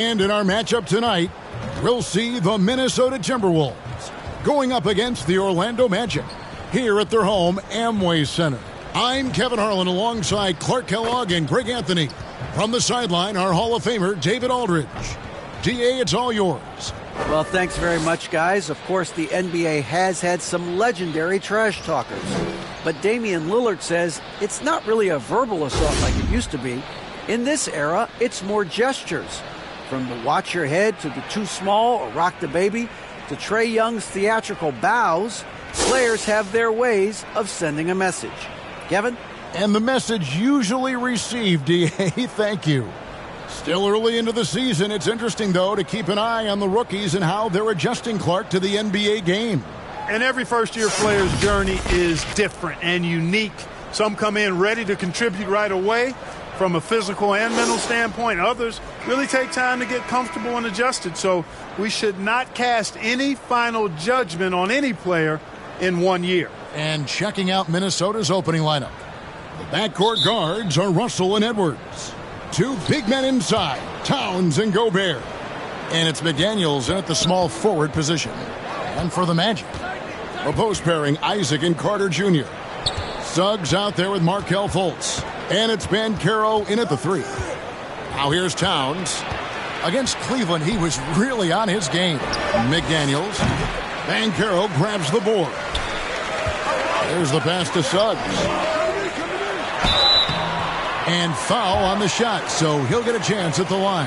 And in our matchup tonight, we'll see the Minnesota Timberwolves going up against the Orlando Magic here at their home Amway Center. I'm Kevin Harlan alongside Clark Kellogg and Greg Anthony. From the sideline, our Hall of Famer, David Aldridge. DA, it's all yours. Well, thanks very much, guys. Of course, the NBA has had some legendary trash talkers. But Damian Lillard says it's not really a verbal assault like it used to be. In this era, it's more gestures. From the watch your head to the too small or rock the baby to Trae Young's theatrical bows, players have their ways of sending a message. Kevin? And the message usually received, DA. Thank you. Still early into the season. It's interesting, though, to keep an eye on the rookies and how they're adjusting, Clark, to the NBA game. And every first-year player's journey is different and unique. Some come in ready to contribute right away from a physical and mental standpoint. Others really take time to get comfortable and adjusted. So we should not cast any final judgment on any player in 1 year. And checking out Minnesota's opening lineup. The backcourt guards are Russell and Edwards. Two big men inside, Towns and Gobert. And it's McDaniels in at the small forward position. And for the Magic, a post pairing, Isaac and Carter Jr. Suggs out there with Markelle Fultz. And it's Banchero in at the 3. Now here's Towns. Against Cleveland, he was really on his game. McDaniels. Banchero grabs the board. There's the pass to Suggs. And foul on the shot, so he'll get a chance at the line.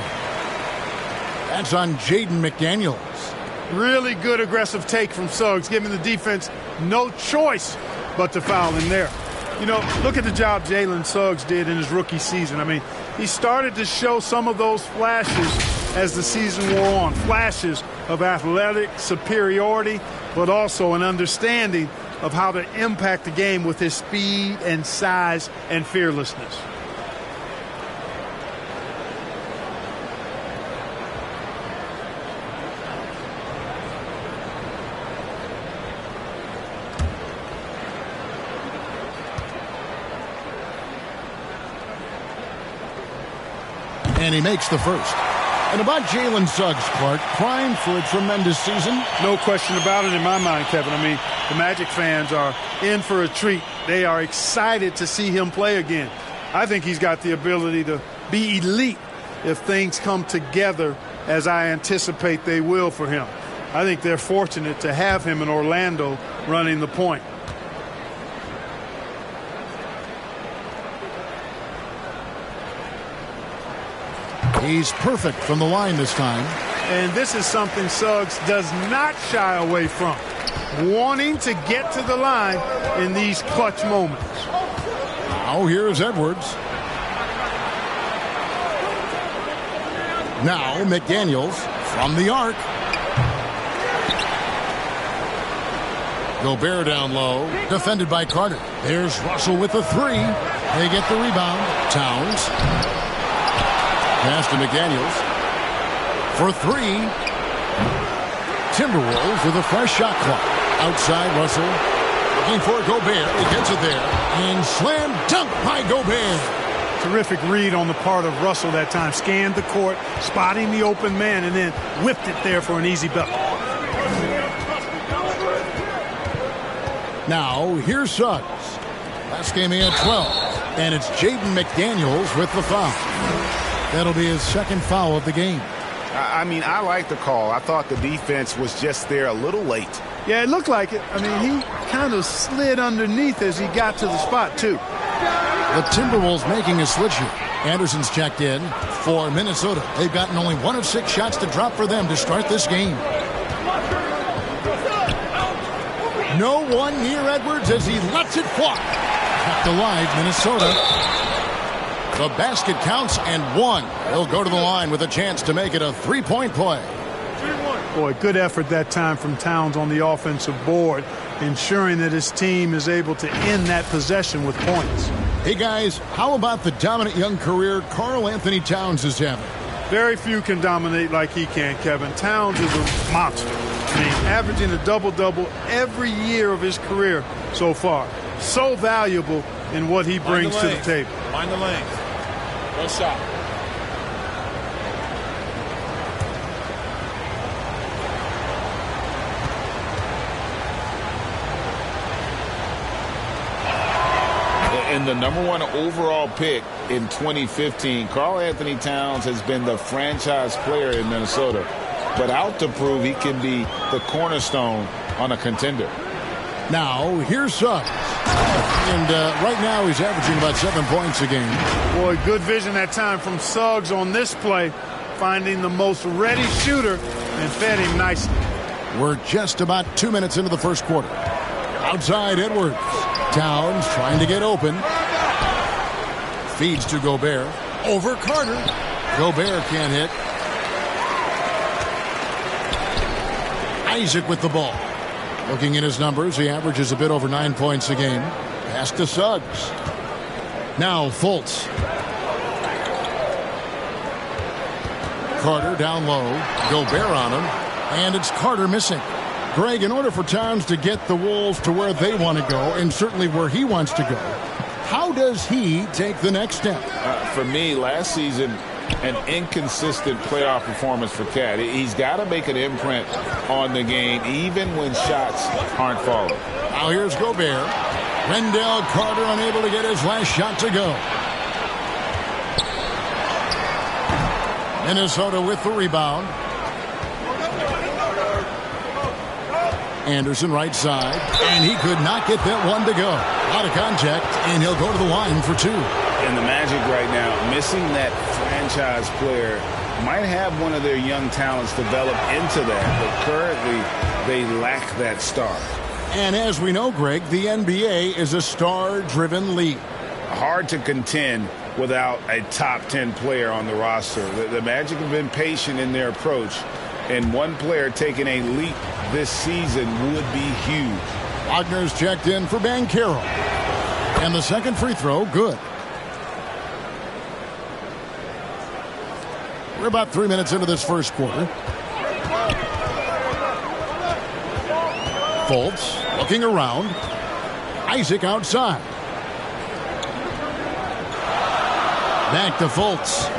That's on Jaden McDaniels. Really good aggressive take from Suggs, giving the defense no choice but to foul him there. You know, look at the job Jalen Suggs did in his rookie season. I mean, he started to show some of those flashes as the season wore on. Flashes of athletic superiority, but also an understanding of how to impact the game with his speed and size and fearlessness. And he makes the first. And about Jalen Suggs, Clark, primed for a tremendous season. No question about it in my mind, Kevin. I mean, the Magic fans are in for a treat. They are excited to see him play again. I think he's got the ability to be elite if things come together as I anticipate they will for him. I think they're fortunate to have him in Orlando running the point. He's perfect from the line this time. And this is something Suggs does not shy away from. Wanting to get to the line in these clutch moments. Now here's Edwards. Now McDaniels from the arc. Gobert down low. Defended by Carter. There's Russell with the 3. They get the rebound. Towns. Pass to McDaniels. For 3. Timberwolves with a fresh shot clock. Outside Russell. Looking for Gobert. He gets it there. And slam dunk by Gobert. Terrific read on the part of Russell that time. Scanned the court, spotting the open man, and then whipped it there for an easy bucket. Now, here's Suggs. Last game he had 12. And it's Jaden McDaniels with the foul. That'll be his second foul of the game. I mean, I like the call. I thought the defense was just there a little late. Yeah, it looked like it. I mean, he kind of slid underneath as he got to the spot, too. The Timberwolves making a switch here. Anderson's checked in for Minnesota. They've gotten only 1 of 6 shots to drop for them to start this game. No one near Edwards as he lets it fly. Kept alive, Minnesota. The basket counts and 1. He'll go to the line with a chance to make it a 3-point play. Boy, good effort that time from Towns on the offensive board, ensuring that his team is able to end that possession with points. Hey, guys, how about the dominant young career Karl Anthony Towns is having? Very few can dominate like he can, Kevin. Towns is a monster. I mean, averaging a double-double every year of his career so far. So valuable in what he brings to the table. Mind the lane. No shot. And the #1 overall pick in 2015, Karl Anthony Towns has been the franchise player in Minnesota, but out to prove he can be the cornerstone on a contender. Now, here's Suggs. And right now he's averaging about 7 points a game. Boy, good vision that time from Suggs on this play, finding the most ready shooter and fed him nicely. We're just about 2 minutes into the first quarter. Outside Edwards. Towns trying to get open. Feeds to Gobert. Over Carter. Gobert can't hit. Isaac with the ball. Looking at his numbers, he averages a bit over 9 points a game. Pass to Suggs. Now Fultz. Carter down low. Gobert on him. And it's Carter missing. Greg, in order for Towns to get the Wolves to where they want to go, and certainly where he wants to go, how does he take the next step? For me, last season, an inconsistent playoff performance for Cat. He's got to make an imprint on the game, even when shots aren't falling. Now here's Gobert. Wendell Carter unable to get his last shot to go. Minnesota with the rebound. Anderson right side, and he could not get that one to go. Out of contact, and he'll go to the line for 2. And the Magic right now, missing that franchise player, might have one of their young talents develop into that, but currently they lack that star. And as we know, Greg, the NBA is a star-driven league. Hard to contend without a top 10 player on the roster. The Magic have been patient in their approach, and one player taking a leap this season would be huge. Wagner's checked in for Banchero. And the second free throw, good. We're about 3 minutes into this first quarter. Fultz looking around. Isaac outside. Back to Fultz.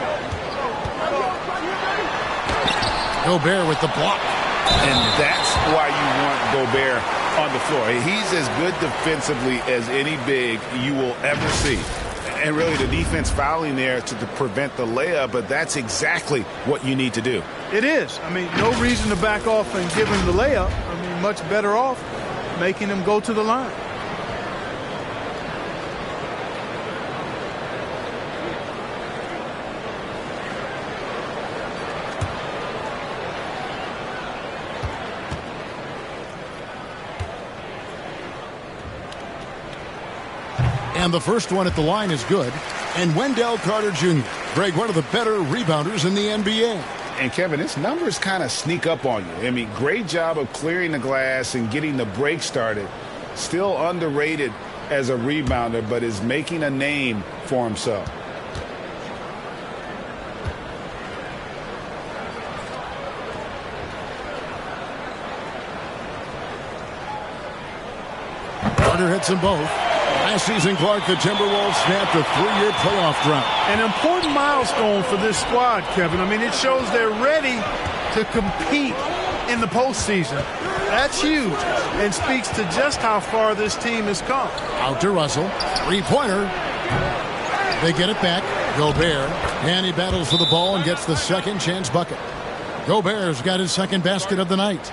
Gobert with the block. And that's why you want Gobert on the floor. He's as good defensively as any big you will ever see. And really the defense fouling there to prevent the layup, but that's exactly what you need to do. It is. I mean, no reason to back off and give him the layup. I mean, much better off making him go to the line. And the first one at the line is good. And Wendell Carter Jr., Greg, one of the better rebounders in the NBA. And, Kevin, his numbers kind of sneak up on you. I mean, great job of clearing the glass and getting the break started. Still underrated as a rebounder, but is making a name for himself. Carter hits them both. Last season, Clark, the Timberwolves snapped a 3-year playoff drought. An important milestone for this squad, Kevin. I mean, it shows they're ready to compete in the postseason. That's huge and speaks to just how far this team has come. Out to Russell. Three-pointer. They get it back. Gobert. And he battles for the ball and gets the second chance bucket. Gobert's got his second basket of the night.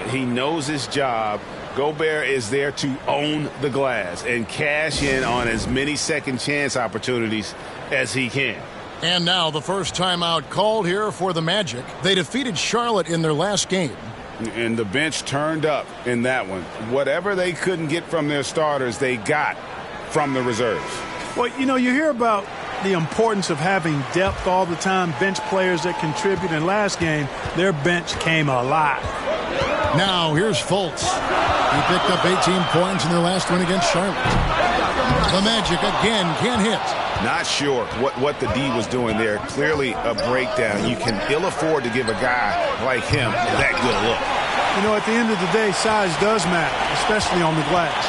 He knows his job. Gobert is there to own the glass and cash in on as many second chance opportunities as he can. And now the first timeout called here for the Magic. They defeated Charlotte in their last game. And the bench turned up in that one. Whatever they couldn't get from their starters, they got from the reserves. Well, you know, you hear about the importance of having depth all the time, bench players that contribute. In last game, their bench came alive. Now here's Fultz. He picked up 18 points in their last win against Charlotte. The Magic again can't hit. Not sure what the D was doing there. Clearly a breakdown. You can ill afford to give a guy like him that good a look. You know, at the end of the day, size does matter, especially on the glass.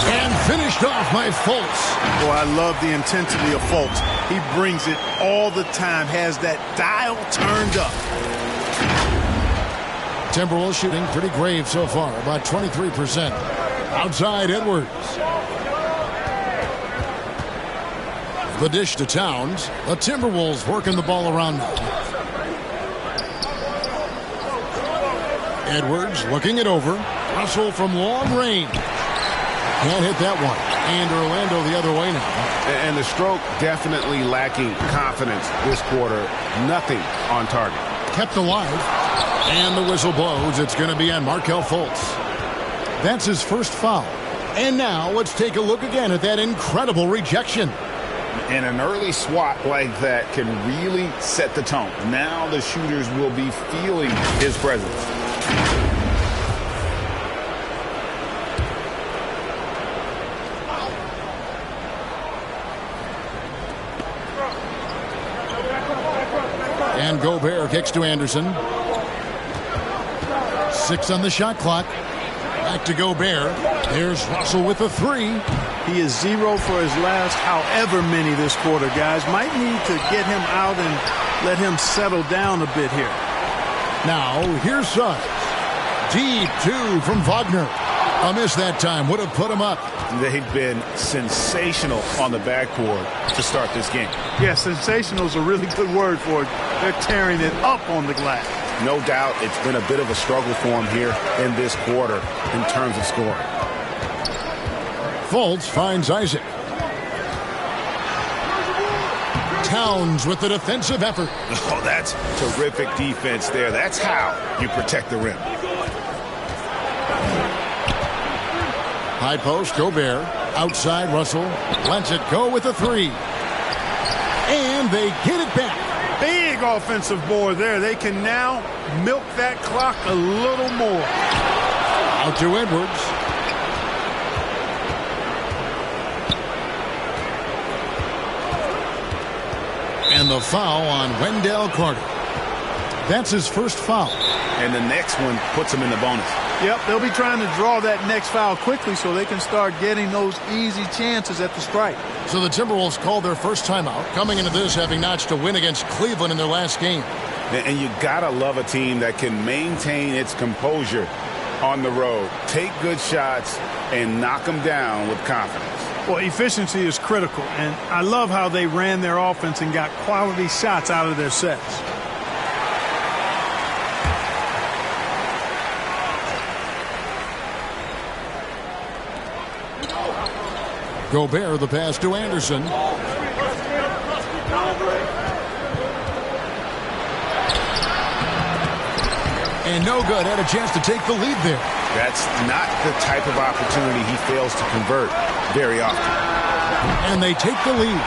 And finished off by Fultz. Boy, I love the intensity of Fultz. He brings it all the time, has that dial turned up. Timberwolves shooting pretty grave so far, about 23%. Outside Edwards. The dish to Towns. The Timberwolves working the ball around now. Edwards looking it over. Russell from long range. Can't hit that one. And Orlando the other way now. And the stroke definitely lacking confidence this quarter. Nothing on target. Kept alive. And the whistle blows. It's going to be on Markelle Fultz. That's his first foul. And now let's take a look again at that incredible rejection. And an early swat like that can really set the tone. Now the shooters will be feeling his presence. And Gobert kicks to Anderson. 6 on the shot clock. Back to Gobert. There's Russell with a 3. He is 0 for his last however many this quarter, guys. Might need to get him out and let him settle down a bit here. Now, here's Suggs. Deep 2 from Wagner. A miss that time. Would have put him up. They've been sensational on the backboard to start this game. Yeah, sensational is a really good word for it. They're tearing it up on the glass. No doubt it's been a bit of a struggle for him here in this quarter in terms of scoring. Fultz finds Isaac. Towns with the defensive effort. Oh, that's terrific defense there. That's how you protect the rim. High post, Gobert. Outside, Russell. Lets it go with a 3. And they get it back. Big offensive board there. They can now milk that clock a little more. Out to Edwards. And the foul on Wendell Carter. That's his first foul. And the next one puts him in the bonus. Yep, they'll be trying to draw that next foul quickly so they can start getting those easy chances at the strike. So the Timberwolves called their first timeout, coming into this having notched a win against Cleveland in their last game. And you gotta love a team that can maintain its composure on the road, take good shots, and knock them down with confidence. Well, efficiency is critical, and I love how they ran their offense and got quality shots out of their sets. Gobert, the pass to Anderson. And no good. Had a chance to take the lead there. That's not the type of opportunity he fails to convert very often. And they take the lead.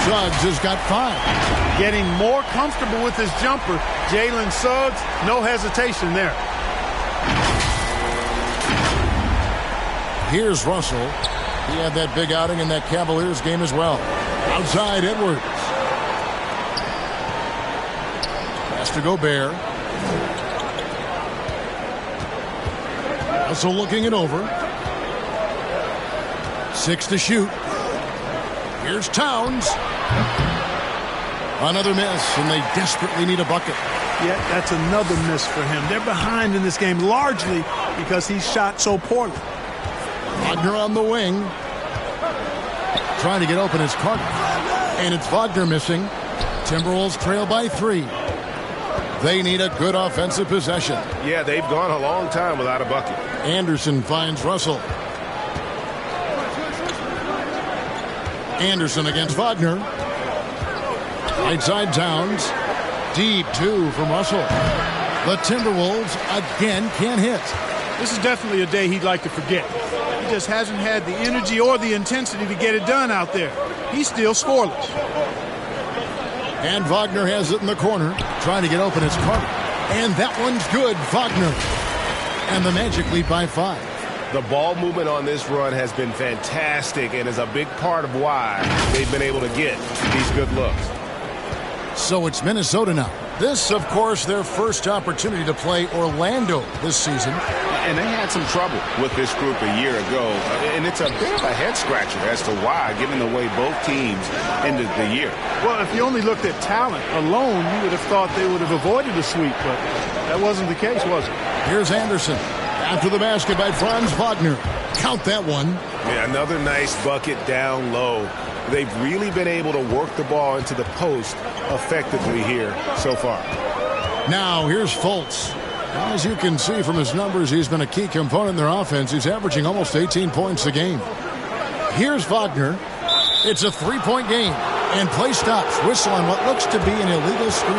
Suggs has got 5. Getting more comfortable with his jumper. Jalen Suggs, no hesitation there. Here's Russell. He had that big outing in that Cavaliers game as well. Outside, Edwards. Pass to Gobert. Russell looking it over. 6 to shoot. Here's Towns. Another miss, and they desperately need a bucket. Yeah, that's another miss for him. They're behind in this game largely because he shot so poorly. Wagner on the wing. Trying to get open is Carter. And it's Wagner missing. Timberwolves trail by 3. They need a good offensive possession. Yeah, they've gone a long time without a bucket. Anderson finds Russell. Anderson against Wagner. Right side Towns. Deep 2 from Russell. The Timberwolves again can't hit. This is definitely a day he'd like to forget. He just hasn't had the energy or the intensity to get it done out there. He's still scoreless. And Wagner has it in the corner. Trying to get open is Carter. And that one's good. Wagner. And the Magic lead by 5. The ball movement on this run has been fantastic and is a big part of why they've been able to get these good looks. So it's Minnesota now. This, of course, their first opportunity to play Orlando this season. And they had some trouble with this group a year ago. And it's a bit of a head-scratcher as to why, given the way both teams ended the year. Well, if you only looked at talent alone, you would have thought they would have avoided a sweep, but that wasn't the case, was it? Here's Anderson. After the basket by Franz Wagner. Count that one. Yeah, another nice bucket down low. They've really been able to work the ball into the post effectively here so far. Now here's Fultz. As you can see from his numbers, he's been a key component in their offense. He's averaging almost 18 points a game. Here's Wagner. It's a three-point game. And play stops. Whistle on what looks to be an illegal screen.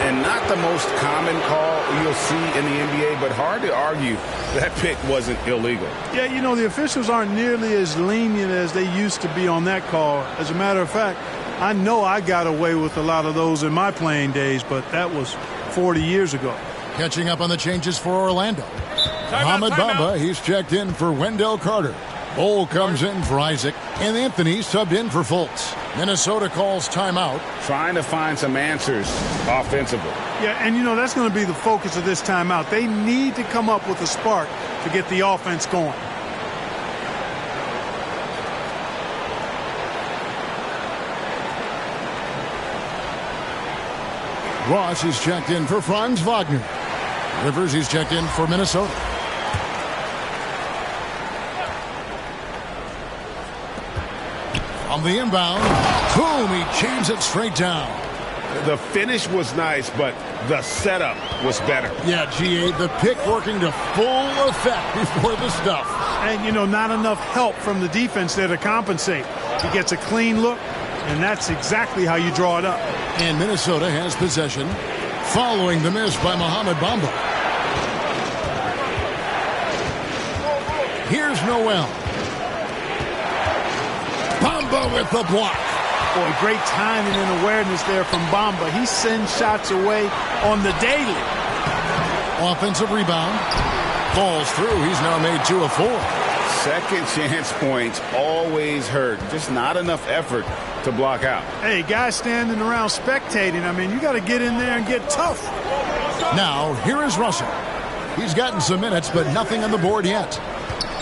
And not the most common call you'll see in the NBA, but hard to argue that pick wasn't illegal. Yeah, you know, the officials aren't nearly as lenient as they used to be on that call. As a matter of fact, I know I got away with a lot of those in my playing days, but that was 40 years ago. Catching up on the changes for Orlando. Mohamed Bamba, he's checked in for Wendell Carter. Bol comes in for Isaac, and Anthony subbed in for Fultz. Minnesota calls timeout. Trying to find some answers offensively. Yeah, and you know, that's going to be the focus of this timeout. They need to come up with a spark to get the offense going. Ross, he's checked in for Franz Wagner. Rivers, he's checked in for Minnesota. On the inbound, boom, he chains it straight down. The finish was nice, but the setup was better. Yeah, GA, the pick working to full effect before the stuff. And, you know, not enough help from the defense there to compensate. He gets a clean look, and that's exactly how you draw it up. And Minnesota has possession following the miss by Mohamed Bamba. Here's Noel. Bamba with the block. Boy, great timing and awareness there from Bamba. He sends shots away on the daily. Offensive rebound. Falls through. He's now made 2 of 4. Second chance points always hurt. Just not enough effort to block out. Hey, guys standing around spectating. I mean, you got to get in there and get tough. Now, here is Russell. He's gotten some minutes, but nothing on the board yet.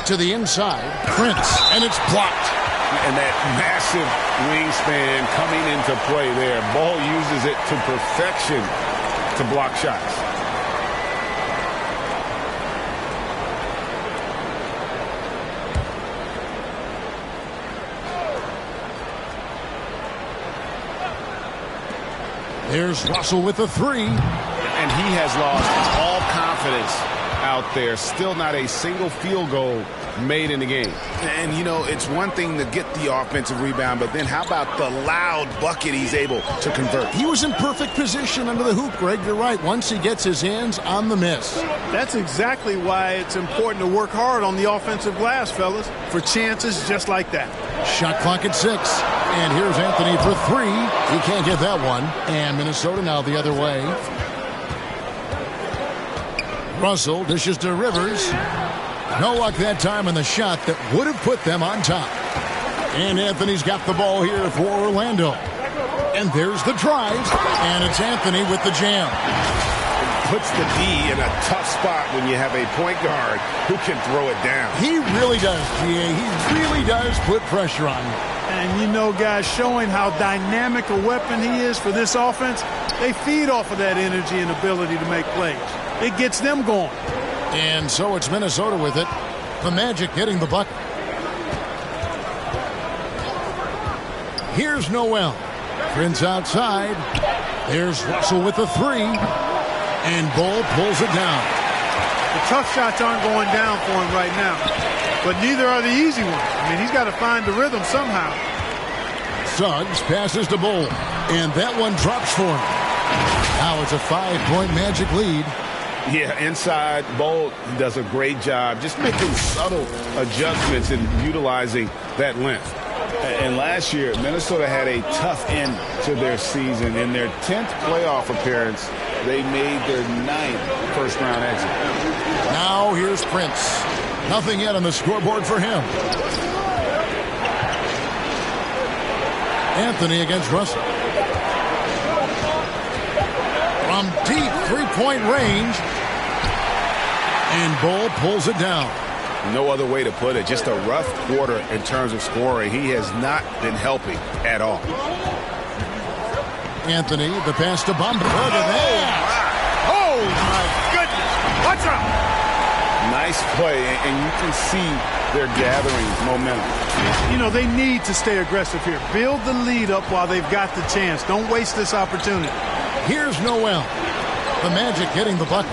To the inside, Prince, and it's blocked. And that massive wingspan coming into play there. Ball uses it to perfection to block shots. There's Russell with the 3. And he has lost all confidence out there. Still not a single field goal made in the game. And, you know, it's one thing to get the offensive rebound, but then how about the loud bucket he's able to convert? He was in perfect position under the hoop, Greg. You're right. Once he gets his hands on the miss. That's exactly why it's important to work hard on the offensive glass, fellas, for chances just like that. Shot clock at 6. And here's Anthony for 3. He can't get that one. And Minnesota now the other way. Russell dishes to Rivers. No luck that time on the shot that would have put them on top. And Anthony's got the ball here for Orlando. And there's the drive. And it's Anthony with the jam. Puts the D in a tough spot when you have a point guard who can throw it down. He really does, GA. He really does put pressure on him. And, you know, guys, showing how dynamic a weapon he is for this offense, they feed off of that energy and ability to make plays. It gets them going. And so it's Minnesota with it. The Magic getting the bucket. Here's Noel. Prince outside. There's Russell with the 3. And Bol pulls it down. The tough shots aren't going down for him right now. But neither are the easy ones. I mean, he's got to find the rhythm somehow. Suggs passes to Bol. And that one drops for him. Now it's a 5-point Magic lead. Yeah, inside, Bol does a great job just making subtle adjustments and utilizing that length. And last year, Minnesota had a tough end to their season. In their 10th playoff appearance, they made their 9th first-round exit. Now here's Prince. Nothing yet on the scoreboard for him. Anthony against Russell. From deep three-point range. And Bol pulls it down. No other way to put it. Just a rough quarter in terms of scoring. He has not been helping at all. Anthony, the pass to Bamba. Look at that. Oh, my goodness. Watch out. Nice play, and you can see they're gathering momentum. You know, they need to stay aggressive here. Build the lead up while they've got the chance. Don't waste this opportunity. Here's Noel. The Magic getting the bucket.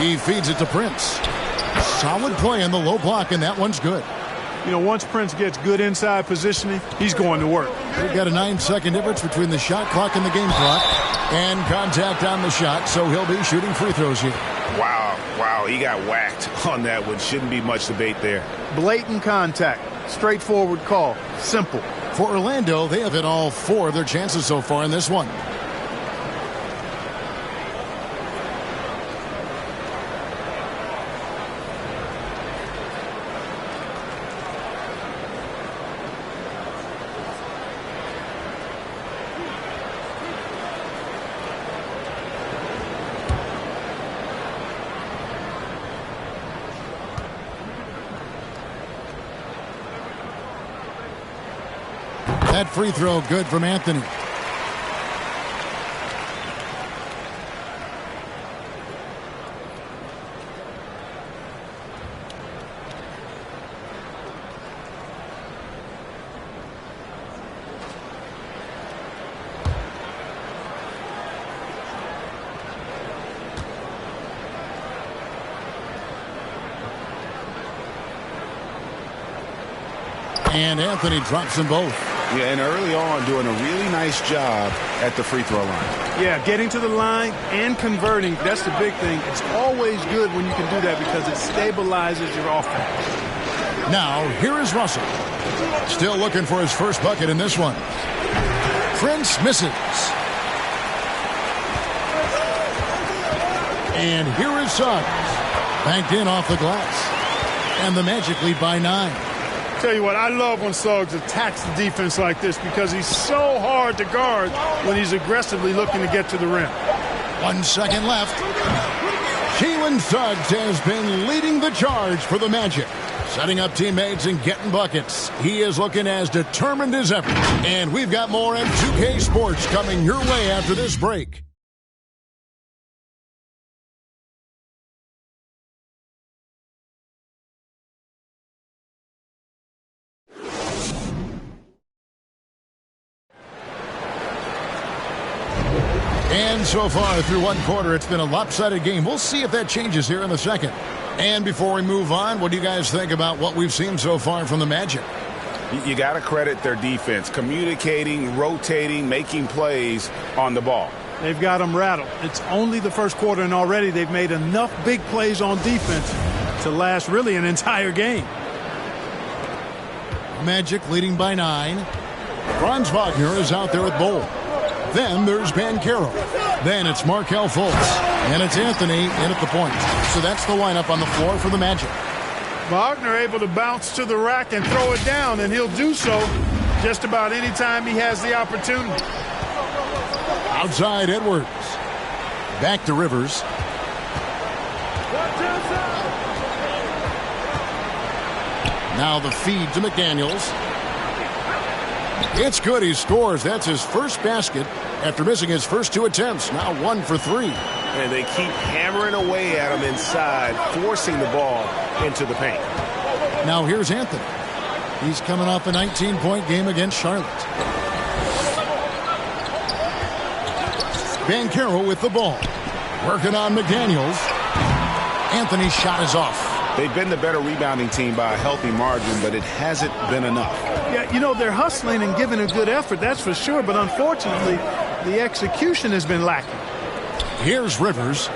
He feeds it to Prince. Solid play in the low block, and that one's good. You know, once Prince gets good inside positioning, he's going to work. We've got a 9-second difference between the shot clock and the game clock. And contact on the shot, so he'll be shooting free throws here. Wow, he got whacked on that one. Shouldn't be much debate there. Blatant contact. Straightforward call. Simple. For Orlando, they have hit all 4 of their chances so far in this one. That free throw good from Anthony. And Anthony drops them both. Yeah, and early on doing a really nice job at the free throw line. Yeah, getting to the line and converting, that's the big thing. It's always good when you can do that because it stabilizes your offense. Now, here is Russell. Still looking for his first bucket in this one. Prince misses. And here is Suggs. Banked in off the glass. And the Magic lead by 9. Tell you what, I love when Suggs attacks the defense like this because he's so hard to guard when he's aggressively looking to get to the rim. 1 second left. Jalen Suggs has been leading the charge for the Magic. Setting up teammates and getting buckets. He is looking as determined as ever. And we've got more M2K Sports coming your way after this break. And so far through one quarter, it's been a lopsided game. We'll see if that changes here in the second. And before we move on, what do you guys think about what we've seen so far from the Magic? You got to credit their defense, communicating, rotating, making plays on the ball. They've got them rattled. It's only the first quarter, and already they've made enough big plays on defense to last really an entire game. Magic leading by 9. Franz Wagner is out there with Bowl. Then there's Banchero. Then it's Markelle Fultz. And it's Anthony in at the point. So that's the lineup on the floor for the Magic. Wagner able to bounce to the rack and throw it down, and he'll do so just about any time he has the opportunity. Outside Edwards. Back to Rivers. Now the feed to McDaniels. It's good. He scores. That's his first basket after missing his first 2 attempts. Now 1 for 3. And they keep hammering away at him inside, forcing the ball into the paint. Now here's Anthony. He's coming off a 19-point game against Charlotte. Banchero with the ball. Working on McDaniels. Anthony's shot is off. They've been the better rebounding team by a healthy margin, but it hasn't been enough. Yeah, you know, they're hustling and giving a good effort, that's for sure. But unfortunately, the execution has been lacking. Here's Rivers.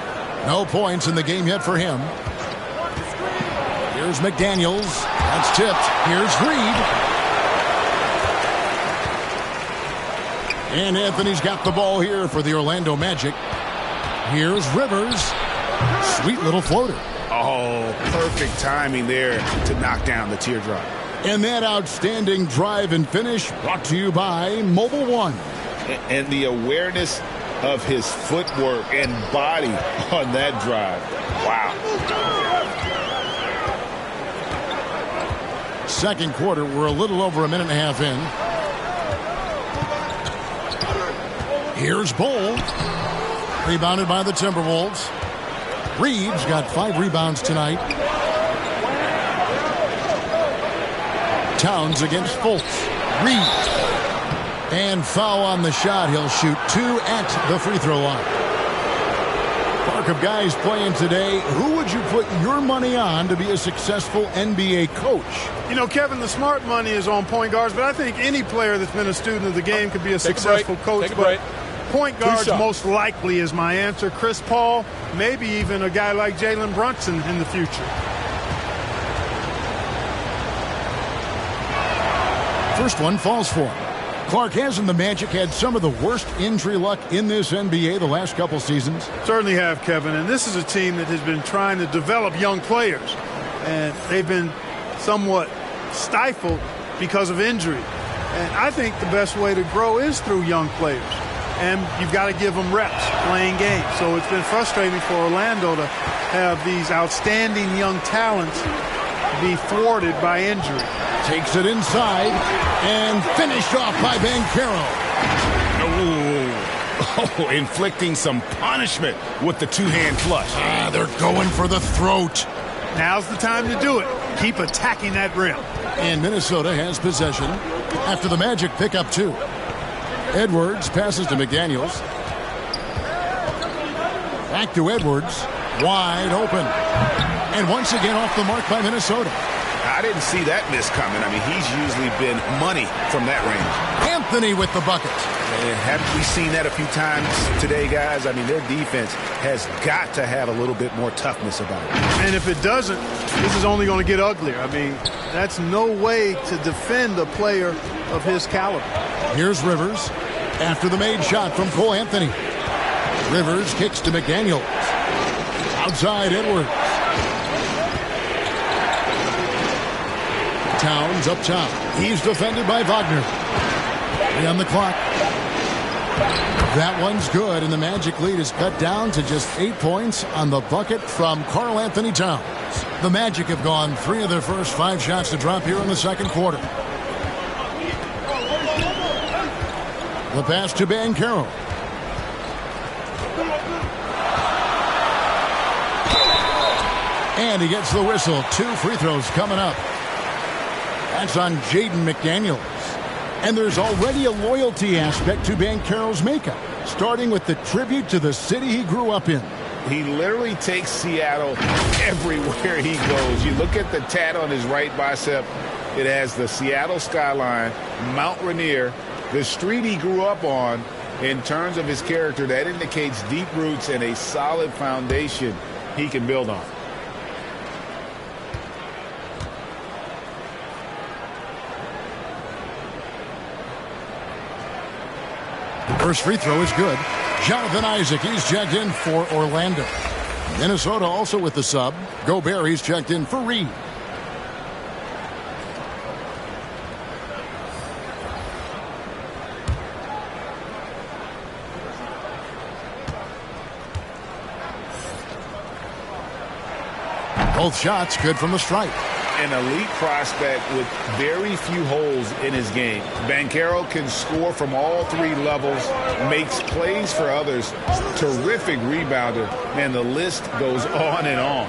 No points in the game yet for him. Here's McDaniels. That's tipped. Here's Reed. And Anthony's got the ball here for the Orlando Magic. Here's Rivers. Sweet little floater. Oh, perfect timing there to knock down the teardrop. And that outstanding drive and finish brought to you by Mobile One. And the awareness of his footwork and body on that drive. Wow. Second quarter, we're a little over a minute and a half in. Here's Bowl. Rebounded by the Timberwolves. Reed's got 5 rebounds tonight. Towns against Fultz. Reed. And foul on the shot. He'll shoot 2 at the free throw line. Mark of guys playing today, who would you put your money on to be a successful NBA coach? You know, Kevin, the smart money is on point guards, but I think any player that's been a student of the game could be a successful coach. But point guards most likely is my answer. Chris Paul, maybe even a guy like Jalen Brunson in the future. First one falls for him. Clark, hasn't the Magic had some of the worst injury luck in this NBA the last couple seasons? Certainly have, Kevin. And this is a team that has been trying to develop young players. And they've been somewhat stifled because of injury. And I think the best way to grow is through young players. And you've got to give them reps playing games. So it's been frustrating for Orlando to have these outstanding young talents be thwarted by injury. Takes it inside and finished off by Banchero. Oh, inflicting some punishment with the two-hand flush. They're going for the throat. Now's the time to do it. Keep attacking that rim. And Minnesota has possession after the Magic pick up 2. Edwards passes to McDaniels. Back to Edwards. Wide open. And once again off the mark by Minnesota. I didn't see that miss coming. I mean, he's usually been money from that range. Anthony with the bucket. And haven't we seen that a few times today, guys? I mean, their defense has got to have a little bit more toughness about it. And if it doesn't, this is only going to get uglier. I mean, that's no way to defend a player of his caliber. Here's Rivers after the made shot from Cole Anthony. Rivers kicks to McDaniels. Outside Edwards. Towns up top. He's defended by Wagner. 3 on the clock. That one's good, and the Magic lead is cut down to just 8 points on the bucket from Karl Anthony Towns. The Magic have gone 3 of their first 5 shots to drop here in the second quarter. The pass to Banchero. And he gets the whistle. 2 free throws coming up. That's on Jaden McDaniels. And there's already a loyalty aspect to Banchero's makeup, starting with the tribute to the city he grew up in. He literally takes Seattle everywhere he goes. You look at the tat on his right bicep. It has the Seattle skyline, Mount Rainier, the street he grew up on. In terms of his character, that indicates deep roots and a solid foundation he can build on. First free throw is good. Jonathan Isaac, he's checked in for Orlando. Minnesota also with the sub. Gobert, he's checked in for Reed. Both shots good from the stripe. An elite prospect with very few holes in his game. Banchero can score from all 3 levels, makes plays for others, terrific rebounder, and the list goes on and on.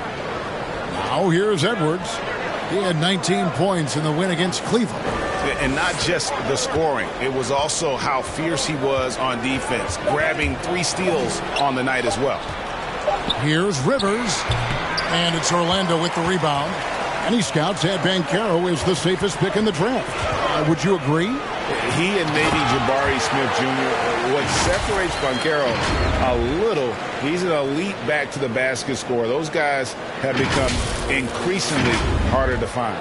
Now here's Edwards. He had 19 points in the win against Cleveland. And not just the scoring. It was also how fierce he was on defense, grabbing 3 steals on the night as well. Here's Rivers. And it's Orlando with the rebound. Any scouts had Banchero as the safest pick in the draft. Would you agree? He and maybe Jabari Smith Jr. What separates Banchero a little, he's an elite back to the basket scorer. Those guys have become increasingly harder to find.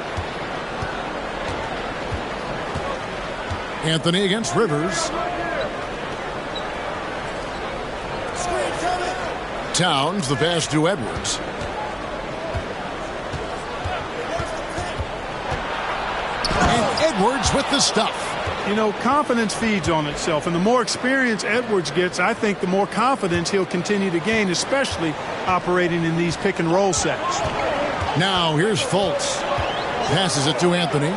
Anthony against Rivers. Towns, the pass to Edwards. Edwards with the stuff. You know, confidence feeds on itself, and the more experience Edwards gets, I think the more confidence he'll continue to gain, especially operating in these pick-and-roll sets. Now here's Fultz. Passes it to Anthony.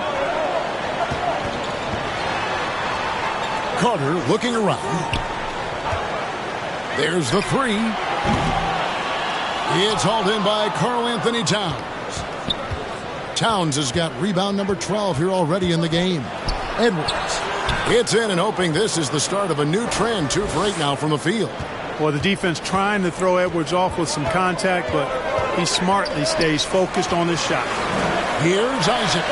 Carter looking around. There's the 3. It's hauled in by Karl Anthony Towns. Towns has got rebound number 12 here already in the game. Edwards. It's in and hoping this is the start of a new trend. 2 for 8 now from the field. Well, the defense trying to throw Edwards off with some contact, but he smartly stays focused on his shot. Here's Isaac.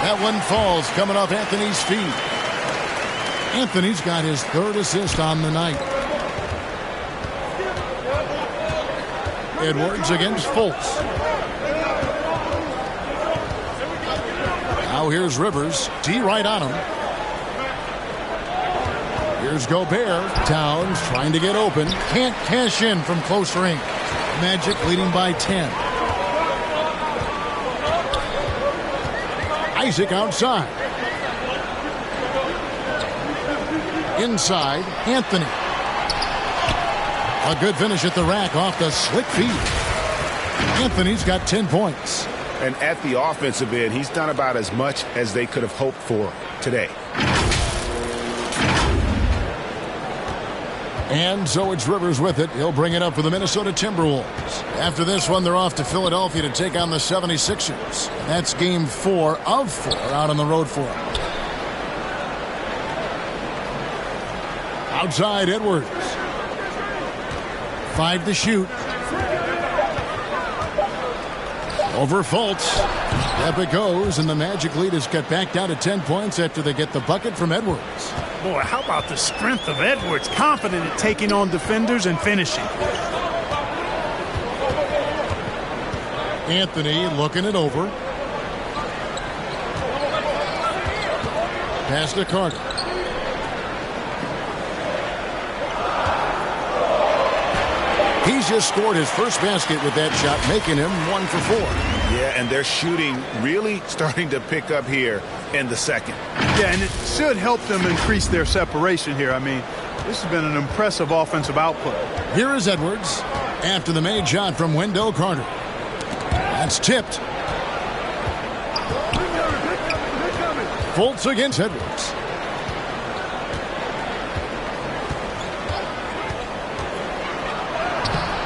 That one falls coming off Anthony's feet. Anthony's got his 3rd assist on the night. Edwards against Fultz. Now here's Rivers. D right on him. Here's Gobert. Towns trying to get open. Can't cash in from close range. Magic leading by 10. Isaac outside. Inside, Anthony. A good finish at the rack off the slick feet. Anthony's got 10 points. And at the offensive end, he's done about as much as they could have hoped for today. And so it's Rivers with it. He'll bring it up for the Minnesota Timberwolves. After this one, they're off to Philadelphia to take on the 76ers. That's game 4 of 4 out on the road for them. Outside, Edwards. 5 to shoot. Over Fultz. Up it goes, and the Magic lead is cut back down to 10 points after they get the bucket from Edwards. Boy, how about the strength of Edwards? Confident at taking on defenders and finishing. Anthony looking it over. Pass to Carter. He's just scored his first basket with that shot, making him 1 for 4. Yeah, and their shooting really starting to pick up here in the second. Yeah, and it should help them increase their separation here. I mean, this has been an impressive offensive output. Here is Edwards after the made shot from Wendell Carter. That's tipped. Fultz against Edwards.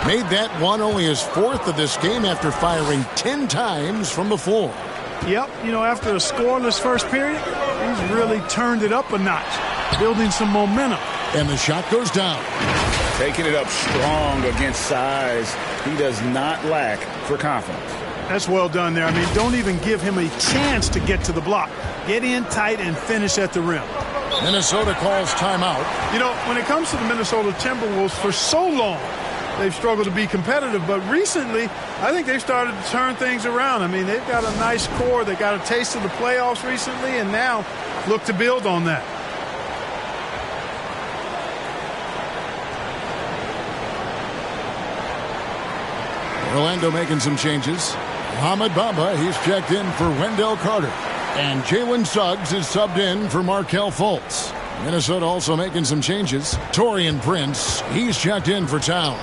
Made that one only his 4th of this game after firing 10 times from the floor. Yep, you know, after a scoreless first period, he's really turned it up a notch, building some momentum. And the shot goes down. Taking it up strong against size. He does not lack for confidence. That's well done there. I mean, don't even give him a chance to get to the block. Get in tight and finish at the rim. Minnesota calls timeout. You know, when it comes to the Minnesota Timberwolves, for so long, they've struggled to be competitive, but recently, I think they've started to turn things around. I mean, they've got a nice core. They got a taste of the playoffs recently, and now look to build on that. Orlando making some changes. Mohamed Bamba, he's checked in for Wendell Carter. And Jalen Suggs is subbed in for Markelle Fultz. Minnesota also making some changes. Taurean Prince, he's checked in for Towns.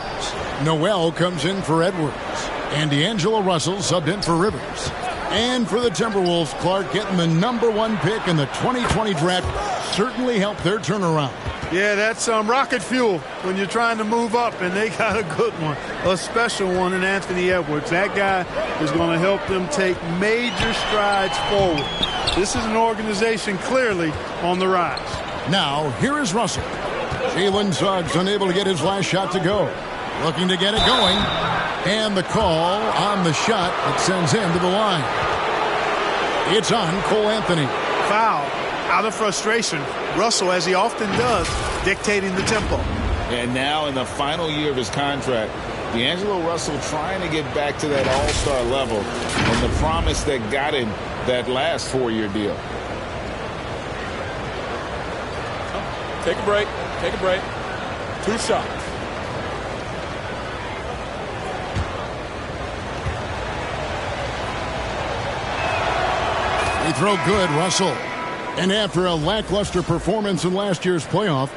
Noel comes in for Edwards. And D'Angelo Russell subbed in for Rivers. And for the Timberwolves, Clark getting the #1 pick in the 2020 draft certainly helped their turnaround. Yeah, that's rocket fuel when you're trying to move up, and they got a good one, a special one in Anthony Edwards. That guy is going to help them take major strides forward. This is an organization clearly on the rise. Now, here is Russell. Jalen Suggs unable to get his last shot to go. Looking to get it going. And the call on the shot that sends him to the line. It's on Cole Anthony. Foul. Out of frustration. Russell, as he often does, dictating the tempo. And now in the final year of his contract, D'Angelo Russell trying to get back to that all-star level and the promise that got him that last 4-year deal. Take a break. Take a break. 2 shots. They throw good, Russell. And after a lackluster performance in last year's playoff,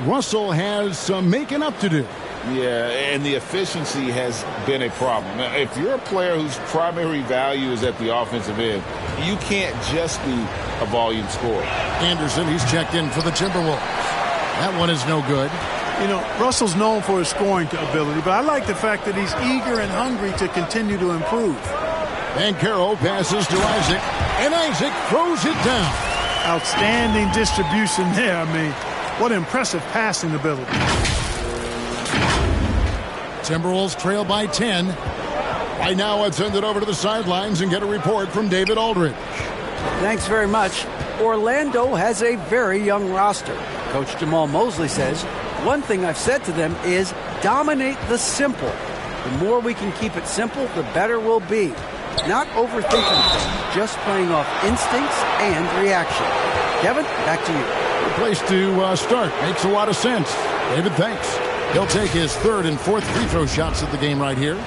Russell has some making up to do. Yeah, and the efficiency has been a problem. Now, if you're a player whose primary value is at the offensive end, you can't just be a volume scorer. Anderson, he's checked in for the Timberwolves. That one is no good. You know, Russell's known for his scoring ability, but I like the fact that he's eager and hungry to continue to improve. And Carroll passes to Isaac, and Isaac throws it down. Outstanding distribution there. I mean, what impressive passing ability. Timberwolves trail by 10. Right now, let's send it over to the sidelines and get a report from David Aldridge. Thanks very much. Orlando has a very young roster. Coach Jamal Mosley says, one thing I've said to them is dominate the simple. The more we can keep it simple, the better we'll be. Not overthinking things, just playing off instincts and reaction. Kevin, back to you. Good place to start. Makes a lot of sense. David, thanks. He'll take his third and fourth free throw shots at the game right here.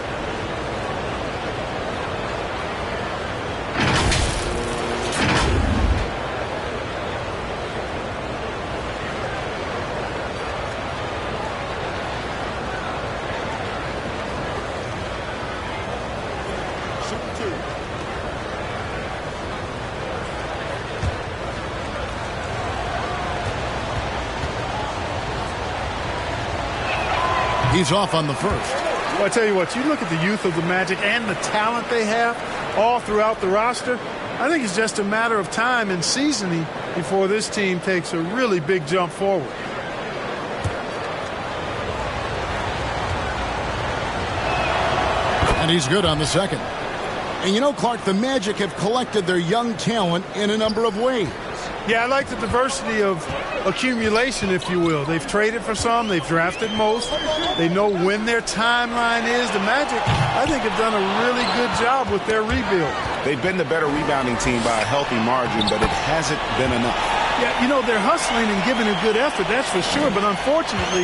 He's off on the first. Well, I tell you what, you look at the youth of the Magic and the talent they have all throughout the roster. I think it's just a matter of time and seasoning before this team takes a really big jump forward. And he's good on the second. And you know, Clark, the Magic have collected their young talent in a number of ways. Yeah, I like the diversity of accumulation, if you will. They've traded for some. They've drafted most. They know when their timeline is. The Magic, I think, have done a really good job with their rebuild. They've been the better rebounding team by a healthy margin, but it hasn't been enough. Yeah, you know, they're hustling and giving a good effort, that's for sure. But unfortunately,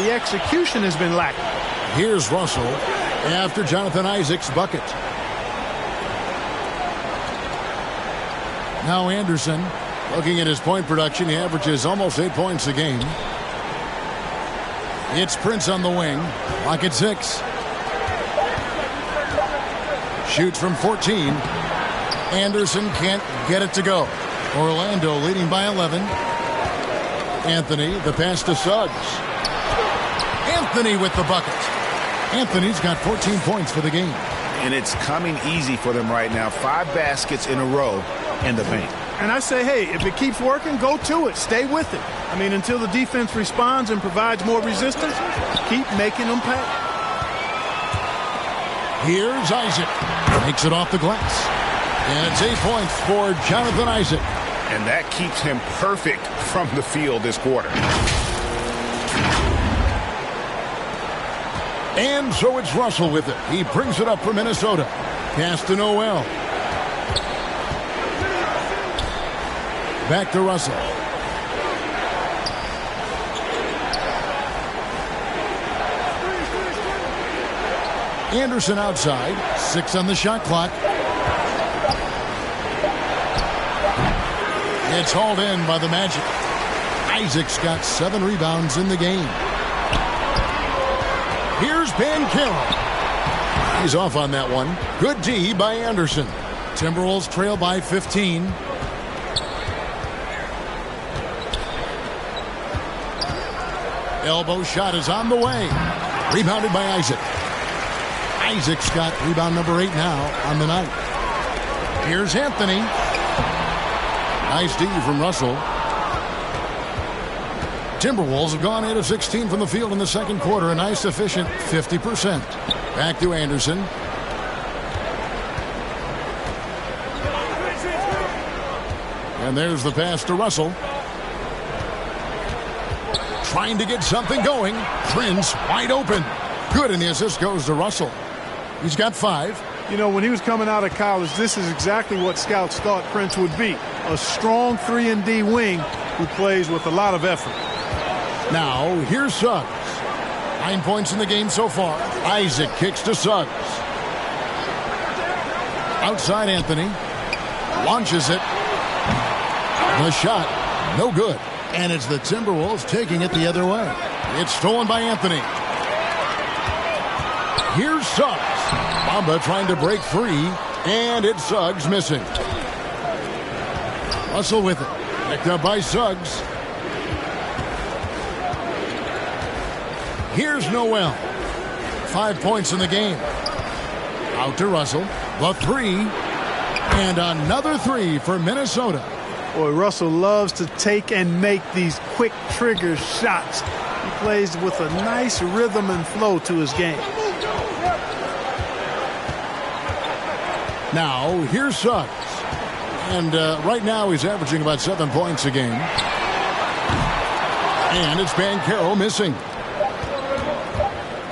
the execution has been lacking. Here's Russell after Jonathan Isaac's bucket. Now Anderson. Looking at his point production, he averages almost 8 points a game. It's Prince on the wing. Clock at 6. Shoots from 14. Anderson can't get it to go. Orlando leading by 11. Anthony, the pass to Suggs. Anthony with the bucket. Anthony's got 14 points for the game. And it's coming easy for them right now. 5 baskets in a row in the paint. And I say, hey, if it keeps working, go to it. Stay with it. I mean, until the defense responds and provides more resistance, keep making them pay. Here's Isaac. Makes it off the glass. And it's 8 points for Jonathan Isaac. And that keeps him perfect from the field this quarter. And so it's Russell with it. He brings it up for Minnesota. Pass to Noel. Back to Russell. Anderson outside. 6 on the shot clock. It's hauled in by the Magic. Isaac's got 7 rebounds in the game. Here's Ben Carroll. He's off on that one. Good D by Anderson. Timberwolves trail by 15. Elbow shot is on the way. Rebounded by Isaac. Isaac's got rebound number 8 now on the night. Here's Anthony. Nice D from Russell. Timberwolves have gone 8 of 16 from the field in the second quarter. A nice efficient 50%. Back to Anderson. And there's the pass to Russell. Trying to get something going. Prince wide open. Good, and the assist goes to Russell. He's got 5. You know, when he was coming out of college, this is exactly what scouts thought Prince would be. A strong 3-and-D wing who plays with a lot of effort. Now, here's Suggs. 9 points in the game so far. Isaac kicks to Suggs. Outside Anthony. Launches it. The shot, no good. And it's the Timberwolves taking it the other way. It's stolen by Anthony. Here's Suggs. Bamba trying to break free, and it's Suggs missing. Russell with it. Picked up by Suggs. Here's Noel. 5 points in the game. Out to Russell. The three. And another three for Minnesota. Boy, Russell loves to take and make these quick trigger shots. He plays with a nice rhythm and flow to his game. Now, here's Suggs. And right now he's averaging about 7 points a game. And it's Banchero missing.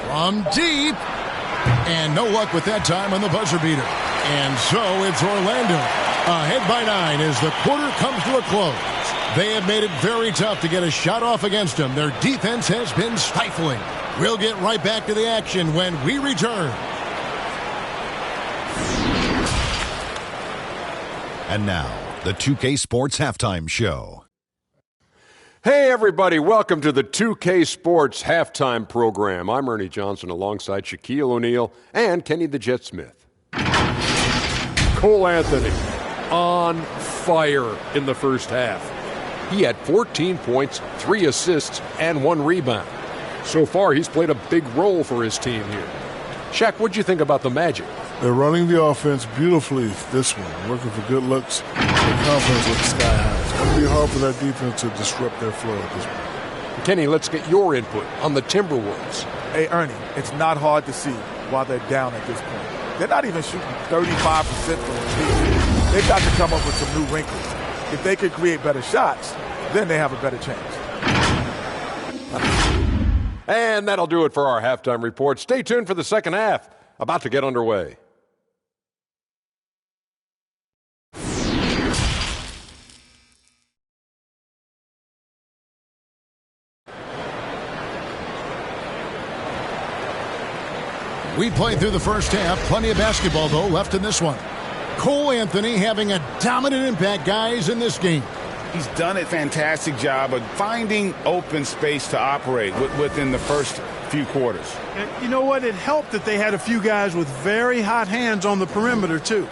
From deep. And no luck with that time on the buzzer beater. And so it's Orlando ahead by 9 as the quarter comes to a close. They have made it very tough to get a shot off against them. Their defense has been stifling. We'll get right back to the action when we return. And now, the 2K Sports Halftime Show. Hey, everybody. Welcome to the 2K Sports Halftime Program. I'm Ernie Johnson alongside Shaquille O'Neal and Kenny the Jet Smith. Cole Anthony on fire in the first half. He had 14 points, 3 assists, and 1 rebound. So far, he's played a big role for his team here. Shaq, what'd you think about the Magic? They're running the offense beautifully this one, working for good looks. Their confidence looks sky high. It's going to be hard for that defense to disrupt their flow at this point. Kenny, let's get your input on the Timberwolves. Hey, Ernie, it's not hard to see why they're down at this point. They're not even shooting 35% from the field. They've got to come up with some new wrinkles. If they could create better shots, then they have a better chance. And that'll do it for our halftime report. Stay tuned for the second half, about to get underway. We played through the first half. Plenty of basketball, though, left in this one. Cole Anthony having a dominant impact, guys, in this game. He's done a fantastic job of finding open space to operate within the first few quarters. And you know what? It helped that they had a few guys with very hot hands on the perimeter, too.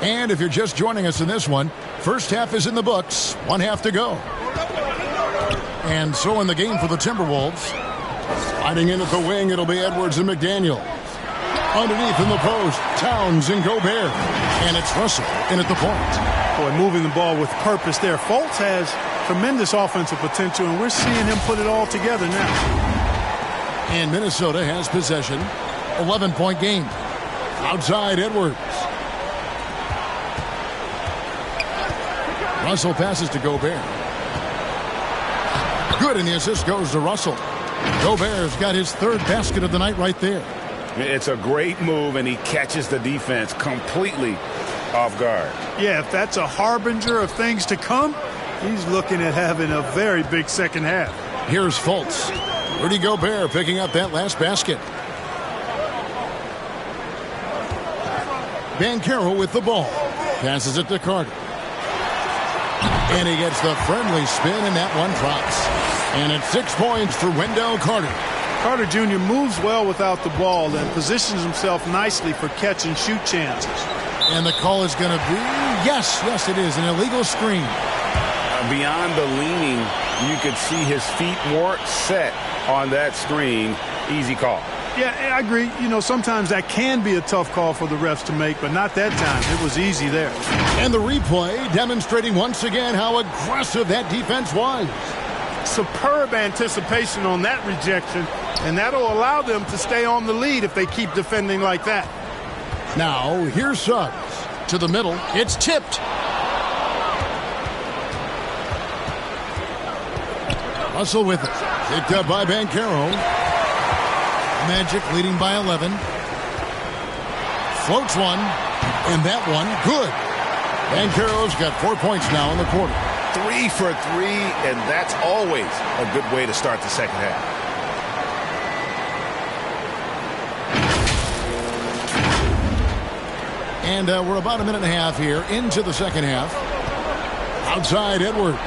And if you're just joining us in this one, first half is in the books. 1 half to go. And so in the game for the Timberwolves, sliding in at the wing, it'll be Edwards and McDaniel. Underneath in the post, Towns and Gobert. And it's Russell in at the point. Boy, moving the ball with purpose there. Fultz has tremendous offensive potential, and we're seeing him put it all together now. And Minnesota has possession. 11-point game. Outside Edwards. Russell passes to Gobert. Good, and the assist goes to Russell. Gobert's got his third basket of the night right there. It's a great move, and he catches the defense completely off guard. Yeah, if that's a harbinger of things to come, he's looking at having a very big second half. Here's Fultz. Rudy Gobert picking up that last basket. Banchero with the ball. Passes it to Carter. And he gets the friendly spin, and that one drops. And it's 6 points for Wendell Carter. Carter Jr. moves well without the ball and positions himself nicely for catch-and-shoot chances. And the call is going to be, yes, it is, an illegal screen. Beyond the leaning, you could see his feet more set on that screen. Easy call. Yeah, I agree. You know, sometimes that can be a tough call for the refs to make, but not that time. It was easy there. And the replay demonstrating once again how aggressive that defense was. Superb anticipation on that rejection, and that'll allow them to stay on the lead if they keep defending like that. Now, here's Suggs. To the middle. It's tipped. Russell with it. Picked up by Banchero. Magic leading by 11. Floats one. And that one, good. Banchero's got 4 points now in the quarter. 3 for 3, and that's always a good way to start the second half. And we're about a minute and a half here into the second half. Outside Edwards.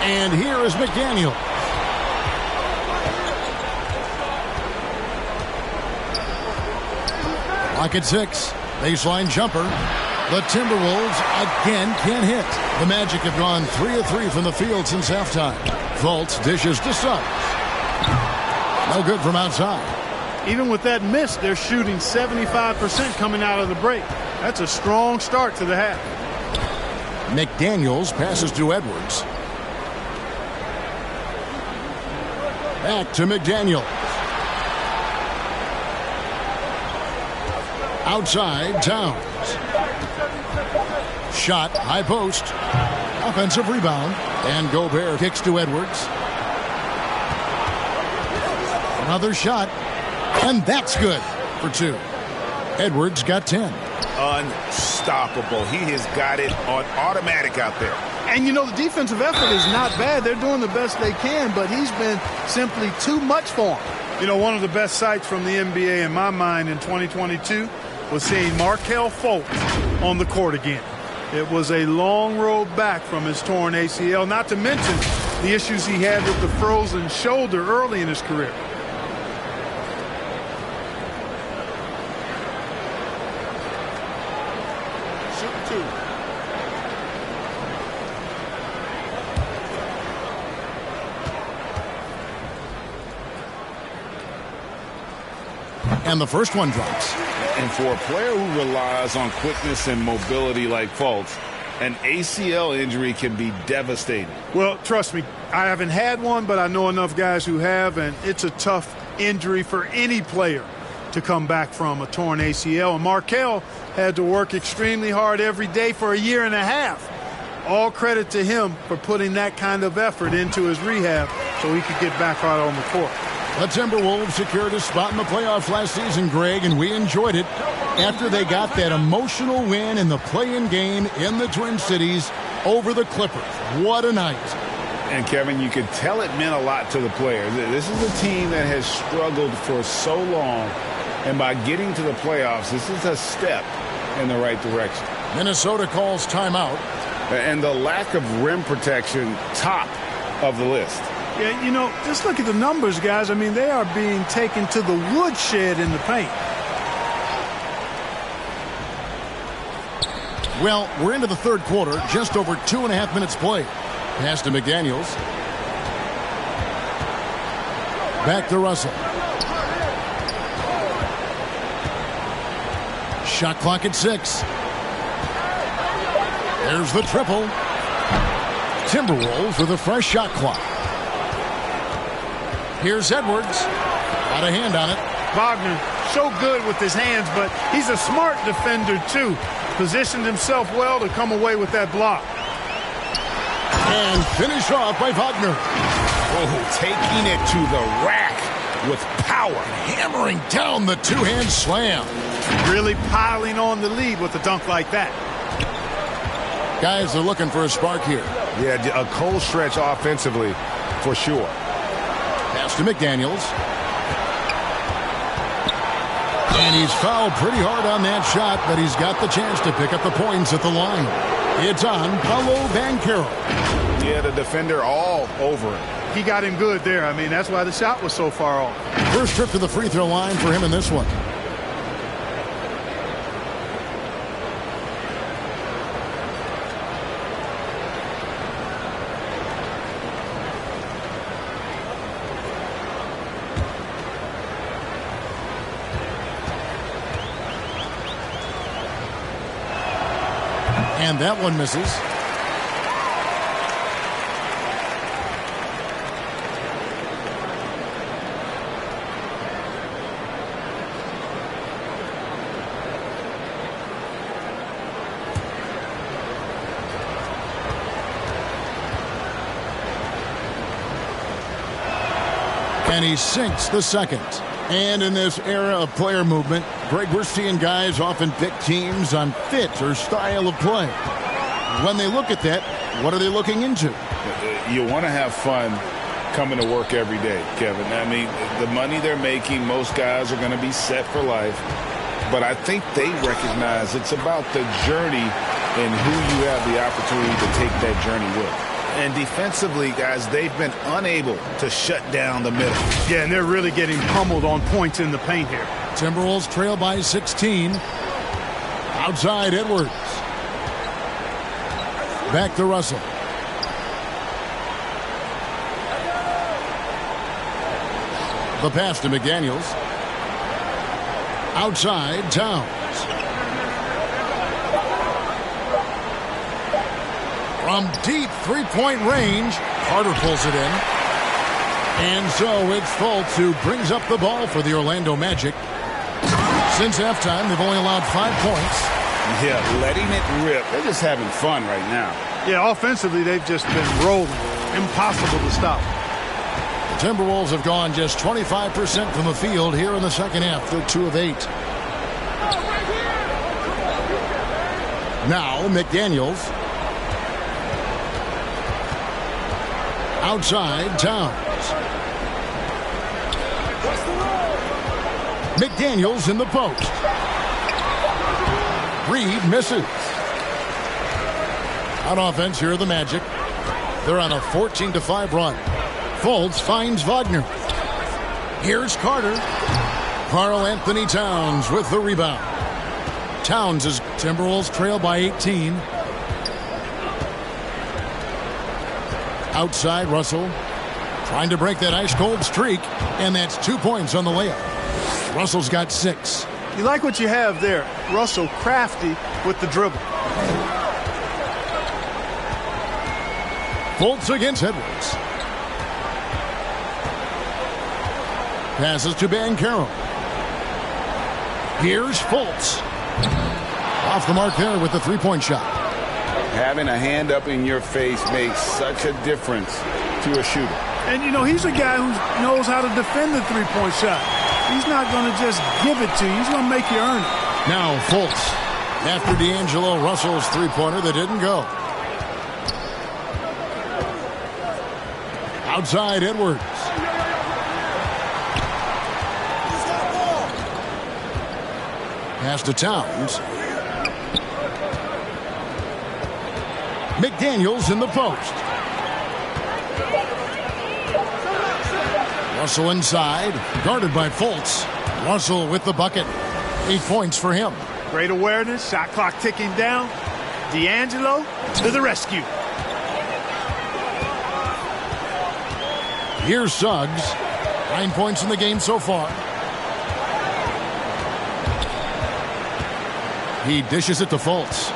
And here is McDaniel. Clock at 6. Baseline jumper. The Timberwolves again can't hit. The Magic have gone 3 of 3 from the field since halftime. Fultz dishes to Suggs. No good from outside. Even with that miss, they're shooting 75% coming out of the break. That's a strong start to the half. McDaniels passes to Edwards. Back to McDaniels. Outside, Towns. Shot, high post. Offensive rebound. And Gobert kicks to Edwards. Another shot. And that's good for 2. Edwards got 10. Unstoppable. He has got it on automatic out there. And, you know, the defensive effort is not bad. They're doing the best they can, but he's been simply too much for him. You know, one of the best sights from the NBA in my mind in 2022 was seeing Markelle Fultz on the court again. It was a long road back from his torn ACL, not to mention the issues he had with the frozen shoulder early in his career. And the first one drops. And for a player who relies on quickness and mobility like Fultz, an ACL injury can be devastating. Well, trust me, I haven't had one, but I know enough guys who have, and it's a tough injury for any player to come back from, a torn ACL. And Markelle had to work extremely hard every day for a year and a half. All credit to him for putting that kind of effort into his rehab so he could get back out on the court. The Timberwolves secured a spot in the playoffs last season, Greg, and we enjoyed it after they got that emotional win in the play-in game in the Twin Cities over the Clippers. What a night. And, Kevin, you could tell it meant a lot to the players. This is a team that has struggled for so long, and by getting to the playoffs, this is a step in the right direction. Minnesota calls timeout. And the lack of rim protection, top of the list. Yeah, you know, just look at the numbers, guys. I mean, they are being taken to the woodshed in the paint. Well, we're into the third quarter, just over 2.5 minutes played. Pass to McDaniels. Back to Russell. Shot clock at 6. There's the triple. Timberwolves with a fresh shot clock. Here's Edwards. Got a hand on it. Wagner, so good with his hands, but he's a smart defender, too. Positioned himself well to come away with that block. And finish off by Wagner. Oh, taking it to the rack with power. Hammering down the two-hand slam. Really piling on the lead with a dunk like that. Guys are looking for a spark here. Yeah, a cold stretch offensively for sure. Pass to McDaniels. And he's fouled pretty hard on that shot, but he's got the chance to pick up the points at the line. It's on Paolo Banchero. Yeah, the defender all over him. He got him good there. I mean, that's why the shot was so far off. First trip to the free throw line for him in this one. And that one misses. And he sinks the second. And in this era of player movement, Greg, we're seeing guys often pick teams on fit or style of play. When they look at that, what are they looking into? You want to have fun coming to work every day, Kevin. I mean, the money they're making, most guys are going to be set for life. But I think they recognize it's about the journey and who you have the opportunity to take that journey with. And defensively, guys, they've been unable to shut down the middle. Yeah, and they're really getting pummeled on points in the paint here. Timberwolves trail by 16. Outside Edwards. Back to Russell. The pass to McDaniels. Outside Towns. From deep three-point range, Carter pulls it in. And so it's Fultz who brings up the ball for the Orlando Magic. Since halftime, they've only allowed 5 points. Yeah, letting it rip. They're just having fun right now. Yeah, offensively, they've just been rolling. Impossible to stop. The Timberwolves have gone just 25% from the field here in the second half. They're 2 of 8. Now, McDaniels. Outside, Towns. McDaniels in the post. Reed misses. On offense, here are the Magic. They're on a 14-5 run. Fultz finds Wagner. Here's Carter. Karl Anthony Towns with the rebound. Towns is Timberwolves trail by 18. Outside, Russell trying to break that ice-cold streak, and that's 2 points on the layup. Russell's got 6. You like what you have there. Russell crafty with the dribble. Fultz against Edwards. Passes to Banchero. Here's Fultz. Off the mark there with the three-point shot. Having a hand up in your face makes such a difference to a shooter. And, you know, he's a guy who knows how to defend the three-point shot. He's not going to just give it to you. He's going to make you earn it. Now Fultz. After D'Angelo Russell's three-pointer that didn't go. Outside Edwards. Pass to Towns. McDaniels in the post. Russell inside, guarded by Fultz. Russell with the bucket. 8 points for him. Great awareness, shot clock ticking down. D'Angelo to the rescue. Here's Suggs. 9 points in the game so far. He dishes it to Fultz.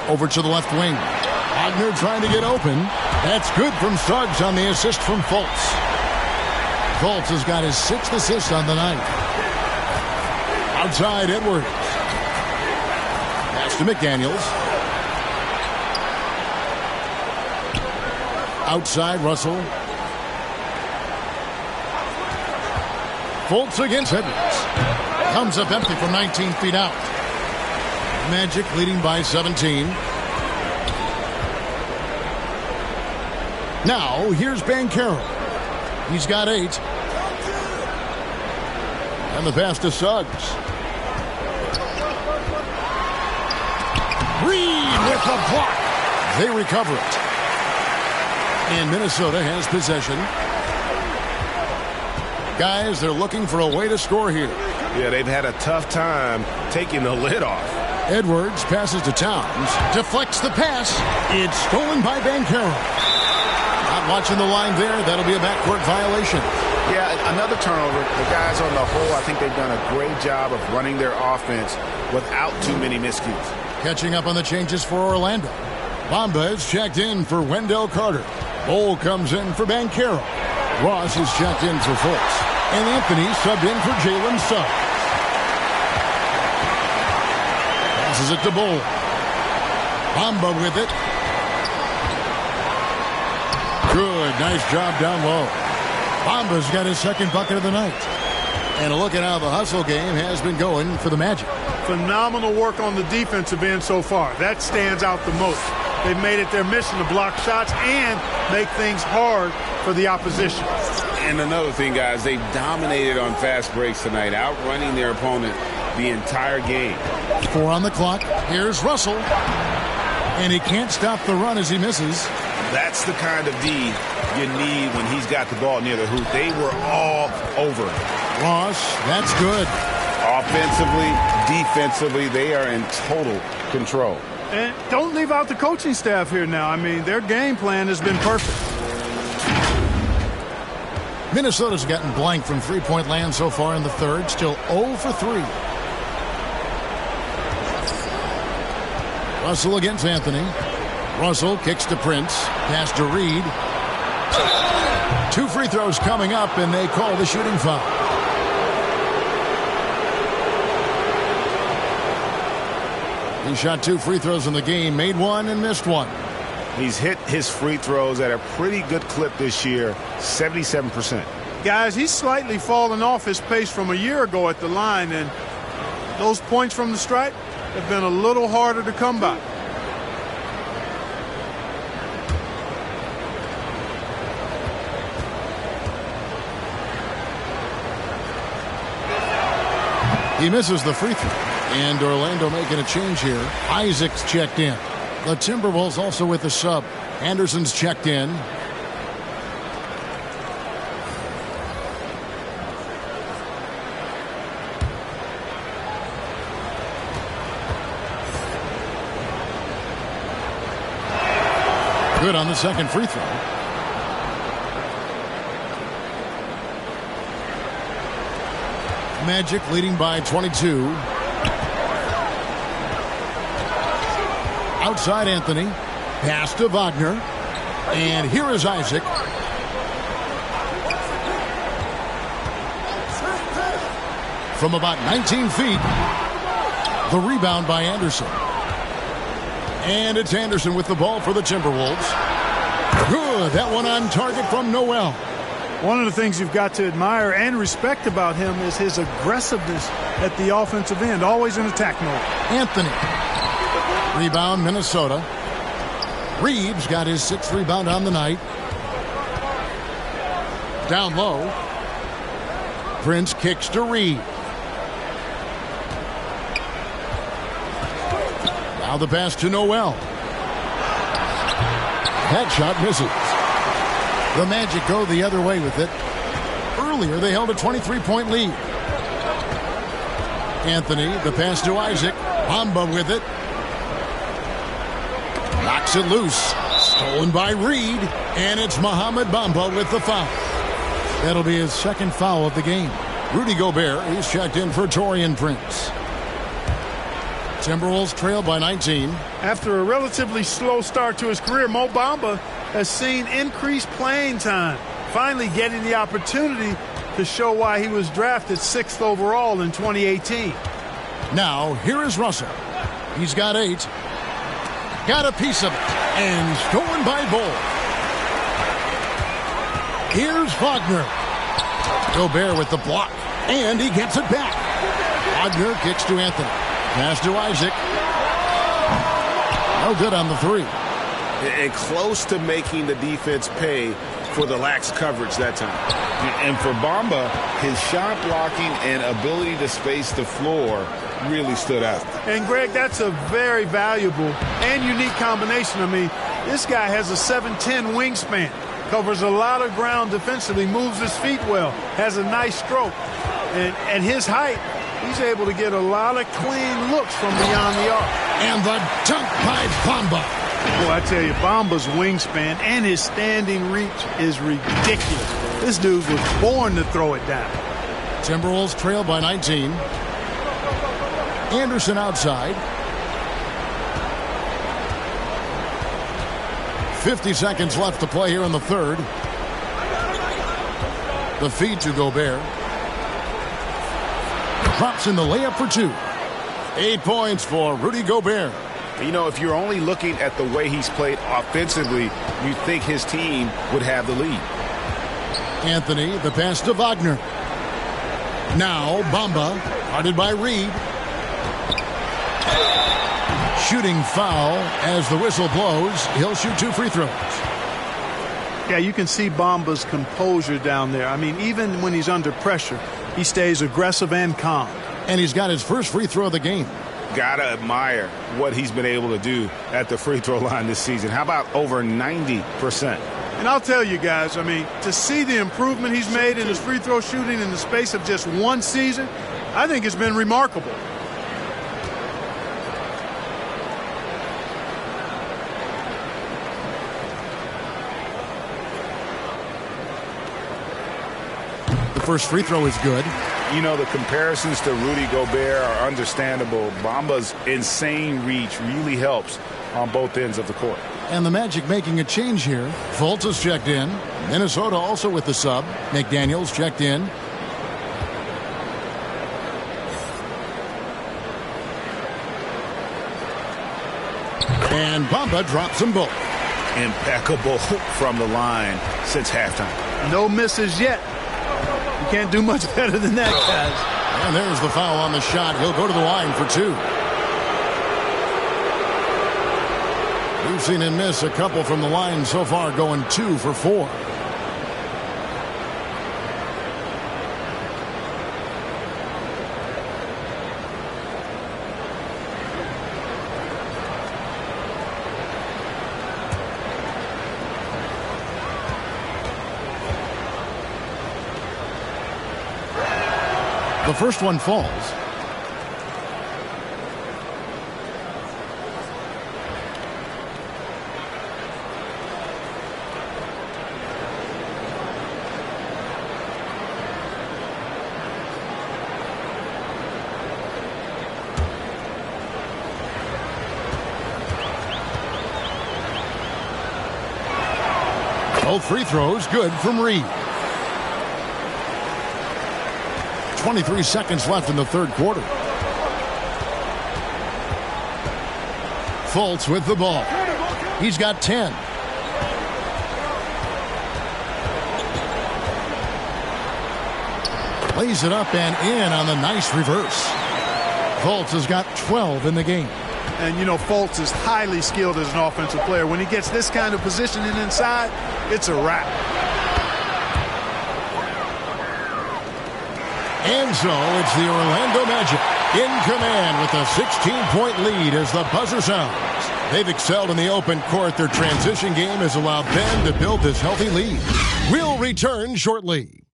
Over to the left wing. Wagner trying to get open. That's good from Suggs on the assist from Fultz. Fultz has got his 6th assist on the night. Outside Edwards. Pass to McDaniels. Outside Russell. Fultz against Edwards. Comes up empty from 19 feet out. Magic leading by 17. Now, here's Banchero. He's got 8. And the pass to Suggs. Reed with the block. They recover it. And Minnesota has possession. Guys, they're looking for a way to score here. Yeah, they've had a tough time taking the lid off. Edwards passes to Towns. Deflects the pass. It's stolen by Banchero. Not watching the line there. That'll be a backcourt violation. Yeah, another turnover. The guys on the whole, I think they've done a great job of running their offense without too many miscues. Catching up on the changes for Orlando. Bamba is checked in for Wendell Carter. Bol comes in for Banchero. Ross is checked in for Fultz. And Anthony subbed in for Jalen Suggs. Passes it to Bol. Bamba with it. Good. Nice job down low. Bamba's got his 2nd bucket of the night. And a look at how the hustle game has been going for the Magic. Phenomenal work on the defensive end so far. That stands out the most. They've made it their mission to block shots and make things hard for the opposition. And another thing, guys, they've dominated on fast breaks tonight, outrunning their opponent the entire game. 4 on the clock. Here's Russell. And he can't stop the run as he misses. That's the kind of D you need when he's got the ball near the hoop. They were all over it. Ross, that's good. Offensively, defensively, they are in total control. And don't leave out the coaching staff here now. I mean, their game plan has been perfect. Minnesota's gotten blank from three-point land so far in the third. Still 0 for 3. Russell against Anthony. Russell kicks to Prince. Pass to Reed. 2 free throws coming up, and they call the shooting foul. He shot 2 free throws in the game, made 1 and missed 1. He's hit his free throws at a pretty good clip this year, 77%. Guys, he's slightly fallen off his pace from a year ago at the line, and those points from the stripe have been a little harder to come by. He misses the free throw. And Orlando making a change here. Isaac's checked in. The Timberwolves also with a sub. Anderson's checked in. Good on the second free throw. Magic leading by 22. Outside Anthony. Pass to Wagner. And here is Isaac. From about 19 feet. The rebound by Anderson. And it's Anderson with the ball for the Timberwolves. Good. That one on target from Noel. One of the things you've got to admire and respect about him is his aggressiveness at the offensive end. Always in attack mode. Anthony. Rebound, Minnesota. Reeves got his 6th rebound on the night. Down low. Prince kicks to Reed. Now the pass to Noel. That shot misses. The Magic go the other way with it. Earlier, they held a 23-point lead. Anthony, the pass to Isaac. Bamba with it. Knocks it loose. Stolen by Reed. And it's Mohamed Bamba with the foul. That'll be his 2nd foul of the game. Rudy Gobert, he's checked in for Taurean Prince. Timberwolves trail by 19. After a relatively slow start to his career, Mo Bamba has seen increased playing time, finally getting the opportunity to show why he was drafted 6th overall in 2018. Now, here is Russell. He's got 8. Got a piece of it. And stolen by Bull. Here's Wagner. Gobert with the block. And he gets it back. Wagner kicks to Anthony. Pass to Isaac. No good on the 3. And close to making the defense pay for the lax coverage that time. And for Bamba, his shot blocking and ability to space the floor really stood out. And, Greg, that's a very valuable and unique combination. I mean, this guy has a 7'10" wingspan, covers a lot of ground defensively, moves his feet well, has a nice stroke. And at his height, he's able to get a lot of clean looks from beyond the arc. And the dunk by Bamba. Boy, I tell you, Bamba's wingspan and his standing reach is ridiculous. This dude was born to throw it down. Timberwolves trail by 19. Anderson outside. 50 seconds left to play here in the third. The feed to Gobert. Drops in the layup for 2. 8 points for Rudy Gobert. You know, if you're only looking at the way he's played offensively, you think his team would have the lead. Anthony, the pass to Wagner. Now Bamba, guarded by Reed. Shooting foul as the whistle blows. He'll shoot 2 free throws. Yeah, you can see Bamba's composure down there. I mean, even when he's under pressure, he stays aggressive and calm. And he's got his first free throw of the game. Gotta admire what he's been able to do at the free throw line this season. How about over 90%? And I'll tell you guys, I mean, to see the improvement he's made in his free throw shooting in the space of just 1 season, I think it's been remarkable. The first free throw is good. You know, the comparisons to Rudy Gobert are understandable. Bamba's insane reach really helps on both ends of the court. And the Magic making a change here. Fultz is checked in. Minnesota also with the sub. McDaniels checked in. And Bamba drops them both. Impeccable from the line since halftime. No misses yet. You can't do much better than that, guys. And there's the foul on the shot. He'll go to the line for two. We've seen him miss a couple from the line so far, going 2 for 4. The first one falls. Both free throws good from Reed. 23 seconds left in the third quarter. Fultz with the ball. He's got 10. Plays it up and in on the nice reverse. Fultz has got 12 in the game. And, you know, Fultz is highly skilled as an offensive player. When he gets this kind of positioning inside, it's a wrap. And so it's the Orlando Magic in command with a 16-point lead as the buzzer sounds. They've excelled in the open court. Their transition game has allowed them to build this healthy lead. We'll return shortly.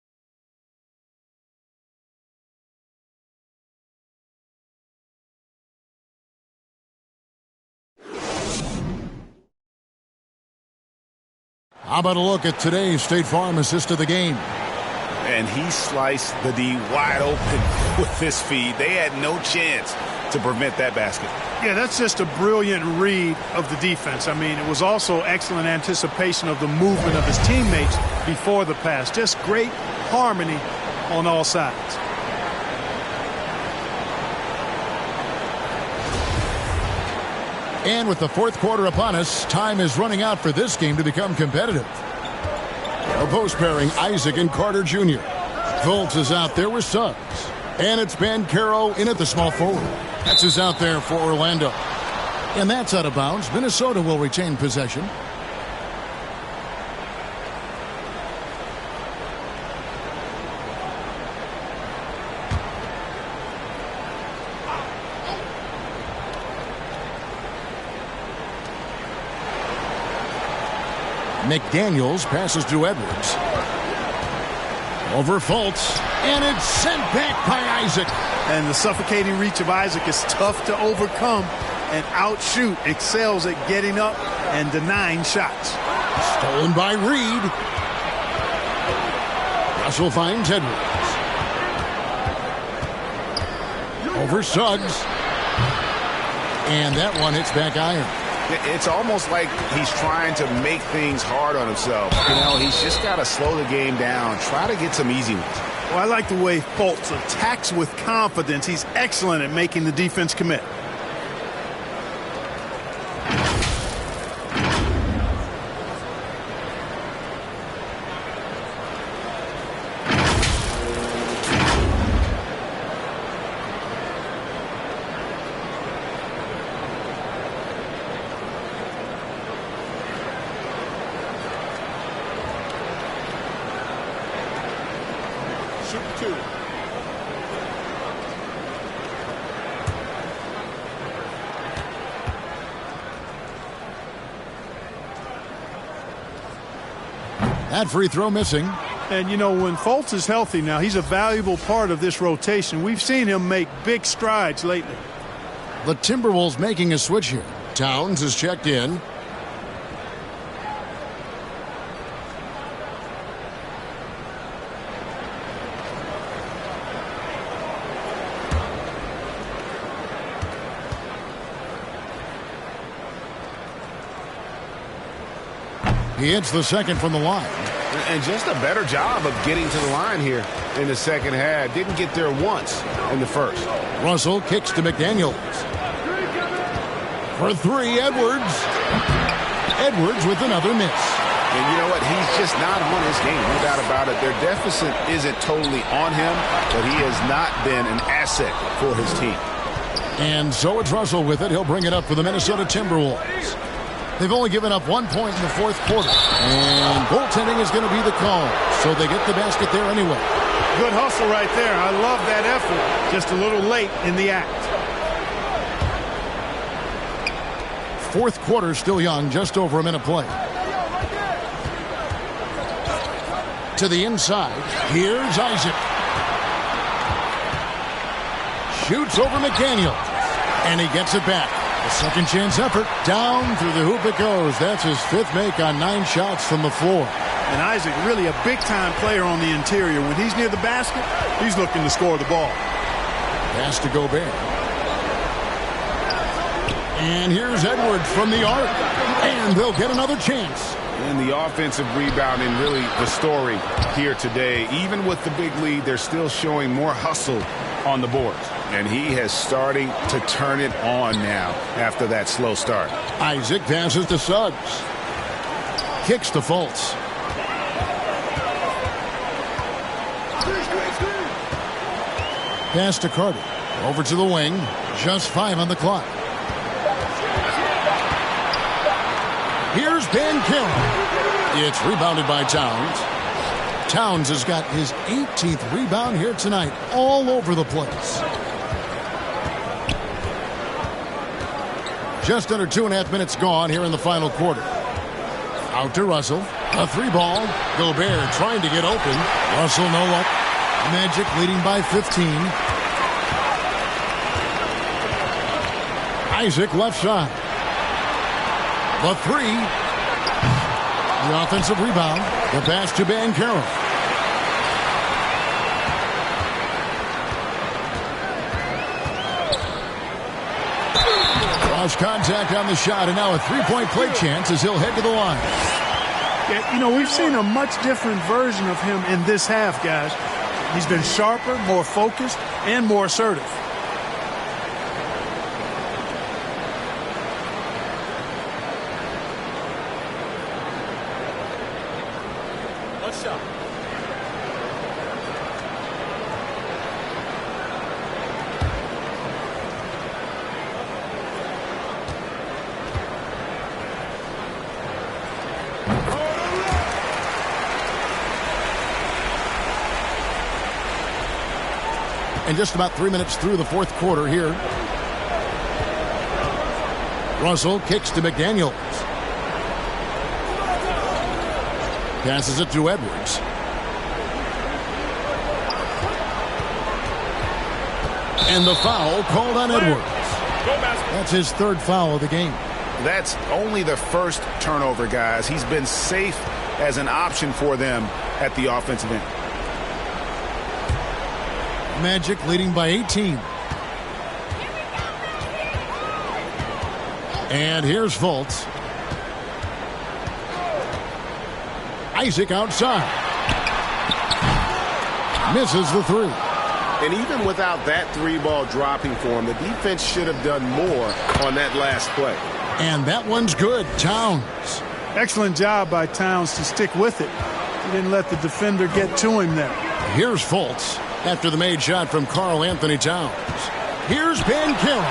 How about a look at today's State Farm assist of the game? And he sliced the D wide open with this feed. They had no chance to prevent that basket. Yeah, that's just a brilliant read of the defense. I mean, it was also excellent anticipation of the movement of his teammates before the pass. Just great harmony on all sides. And with the fourth quarter upon us, time is running out for this game to become competitive. A post pairing, Isaac and Carter Jr. Fultz is out there with Suggs. And it's Banchero in at the small forward. That's is out there for Orlando. And that's out of bounds. Minnesota will retain possession. McDaniels passes to Edwards. Over Fultz. And it's sent back by Isaac. And the suffocating reach of Isaac is tough to overcome and outshoot. Excels at getting up and denying shots. Stolen by Reed. Russell finds Edwards. Over Suggs. And that one hits back iron. It's almost like he's trying to make things hard on himself. You know, he's just got to slow the game down, try to get some easy ones. Well, I like the way Fultz attacks with confidence. He's excellent at making the defense commit. That free throw missing. And, you know, when Fultz is healthy now, he's a valuable part of this rotation. We've seen him make big strides lately. The Timberwolves making a switch here. Towns is checked in. He hits the second from the line. And just a better job of getting to the line here in the second half. Didn't get there once in the first. Russell kicks to McDaniels. For three, Edwards. Edwards with another miss. And you know what? He's just not on his game. No doubt about it. Their deficit isn't totally on him, but he has not been an asset for his team. And so it's Russell with it. He'll bring it up for the Minnesota Timberwolves. They've only given up 1 point in the fourth quarter. And goaltending is going to be the call. So they get the basket there anyway. Good hustle right there. I love that effort. Just a little late in the act. Fourth quarter still young. Just over a minute play. To the inside. Here's Isaac. Shoots over McDaniel. And he gets it back. A second chance effort. Down through the hoop it goes. That's his fifth make on 9 shots from the floor. And Isaac really a big-time player on the interior. When he's near the basket, he's looking to score the ball. Pass to Gobert. And here's Edwards from the arc. And they'll get another chance. And the offensive rebounding, really the story here today. Even with the big lead, they're still showing more hustle on the boards. And he has starting to turn it on now after that slow start. Isaac passes to Suggs. Kicks to Fultz. Pass to Carter. Over to the wing. Just 5 on the clock. Here's Banchero. It's rebounded by Towns. Towns has got his 18th rebound here tonight. All over the place. Just under 2.5 minutes gone here in the final quarter. Out to Russell. A 3-ball. Gobert trying to get open. Russell no luck. Magic leading by 15. Isaac left side. The 3. The offensive rebound. The pass to Banchero. Cross contact on the shot, and now a 3-point play chance as he'll head to the line. Yeah, you know, we've seen a much different version of him in this half, guys. He's been sharper, more focused, and more assertive. One shot. And just about 3 minutes through the fourth quarter here. Russell kicks to McDaniels. Passes it to Edwards. And the foul called on Edwards. That's his 3rd foul of the game. That's only the first turnover, guys. He's been safe as an option for them at the offensive end. Magic leading by 18. And here's Fultz. Isaac outside. Misses the 3. And even without that 3-ball dropping for him, the defense should have done more on that last play. And that one's good. Towns. Excellent job by Towns to stick with it. He didn't let the defender get to him there. Here's Fultz after the made shot from Karl Anthony Towns. Here's Banchero.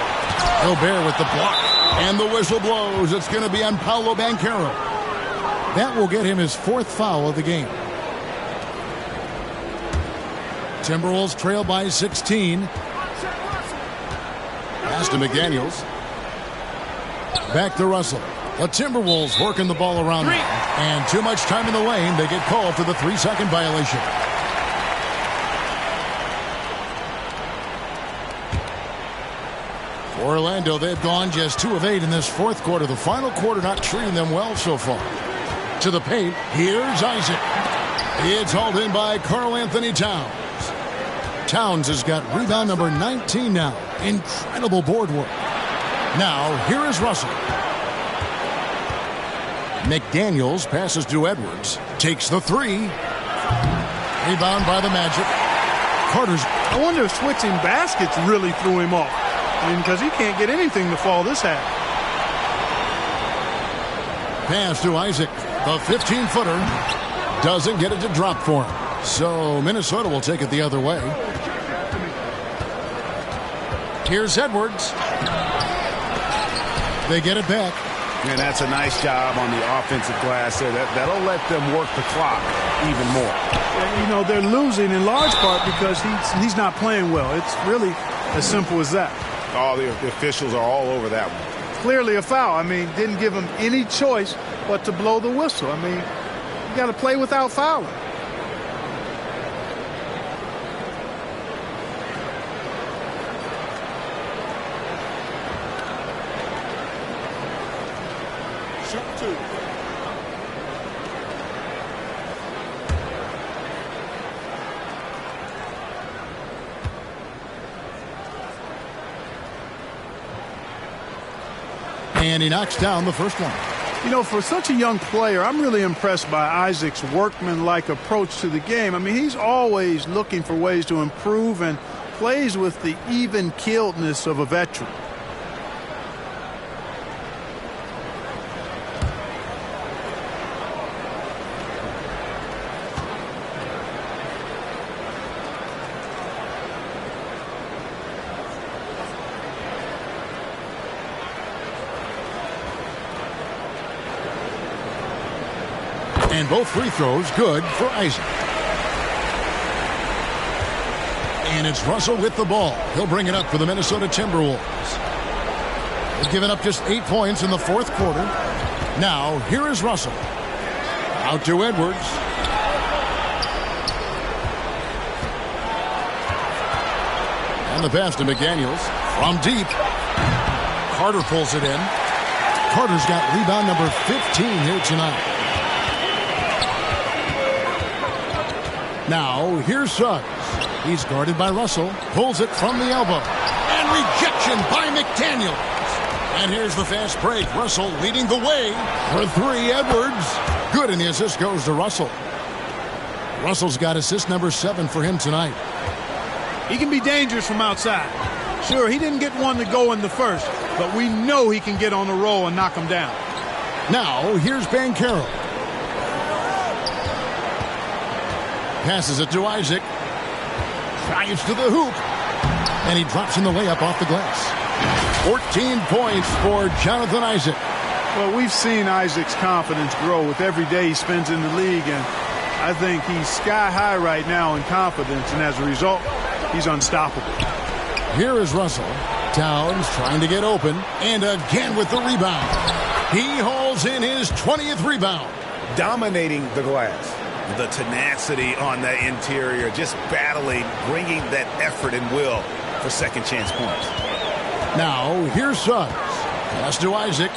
Gobert with the block. And the whistle blows. It's going to be on Paolo Banchero. That will get him his 4th foul of the game. Timberwolves trail by 16. Pass to McDaniels. Back to Russell. The Timberwolves working the ball around them. And too much time in the lane. They get called for the 3-second violation. For Orlando, they've gone just 2 of 8 in this fourth quarter. The final quarter not treating them well so far. To the paint, here's Isaac. It's hauled in by Karl Anthony Towns. Towns has got rebound number 19 now. Incredible board work. Now, here is Russell. McDaniels passes to Edwards. Takes the 3. Rebound by the Magic. Carter's. I wonder if switching baskets really threw him off. I mean, because he can't get anything to fall this half. Pass to Isaac. The 15-footer doesn't get it to drop for him. So Minnesota will take it the other way. Here's Edwards. They get it back. And that's a nice job on the offensive glass there. That'll let them work the clock even more. And, you know, they're losing in large part because he's not playing well. It's really as simple as that. Oh, the officials are all over that one. Clearly a foul. I mean, didn't give him any choice but to blow the whistle. I mean, you got to play without fouling. Shoot 2. And he knocks down the first one. You know, for such a young player, I'm really impressed by Isaac's workmanlike approach to the game. I mean, he's always looking for ways to improve and plays with the even-keeledness of a veteran. And both free throws good for Isaac. And it's Russell with the ball. He'll bring it up for the Minnesota Timberwolves. They've given up just 8 points in the fourth quarter. Now, here is Russell. Out to Edwards. And the pass to McDaniels. From deep. Carter pulls it in. Carter's got rebound number 15 here tonight. Now, here's Suggs. He's guarded by Russell. Pulls it from the elbow. And rejection by McDaniels. And here's the fast break. Russell leading the way for 3. Edwards. Good, and the assist goes to Russell. Russell's got assist number 7 for him tonight. He can be dangerous from outside. Sure, he didn't get one to go in the first, but we know he can get on the roll and knock him down. Now, here's Banchero. Passes it to Isaac. Drives to the hoop. And he drops in the layup off the glass. 14 points for Jonathan Isaac. Well, we've seen Isaac's confidence grow with every day he spends in the league, and I think he's sky high right now in confidence, and as a result, he's unstoppable. Here is Russell. Towns trying to get open, and again with the rebound. He hauls in his 20th rebound. Dominating the glass. The tenacity on the interior, just battling, bringing that effort and will for second chance points. Now, here's Suggs. Pass to Isaac.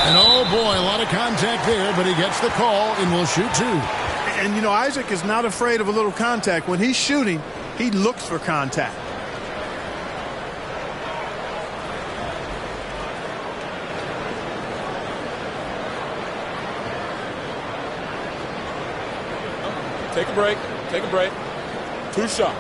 And oh boy, a lot of contact there, but he gets the call and will shoot 2. And you know, Isaac is not afraid of a little contact. When he's shooting, he looks for contact. Take a break. Take a break. 2 shots.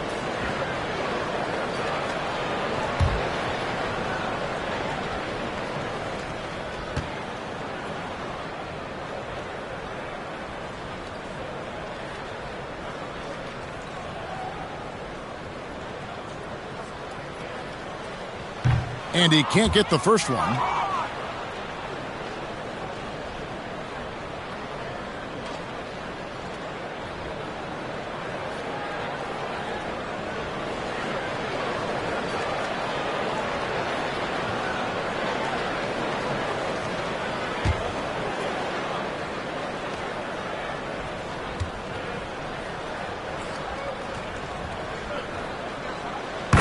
And he can't get the first one.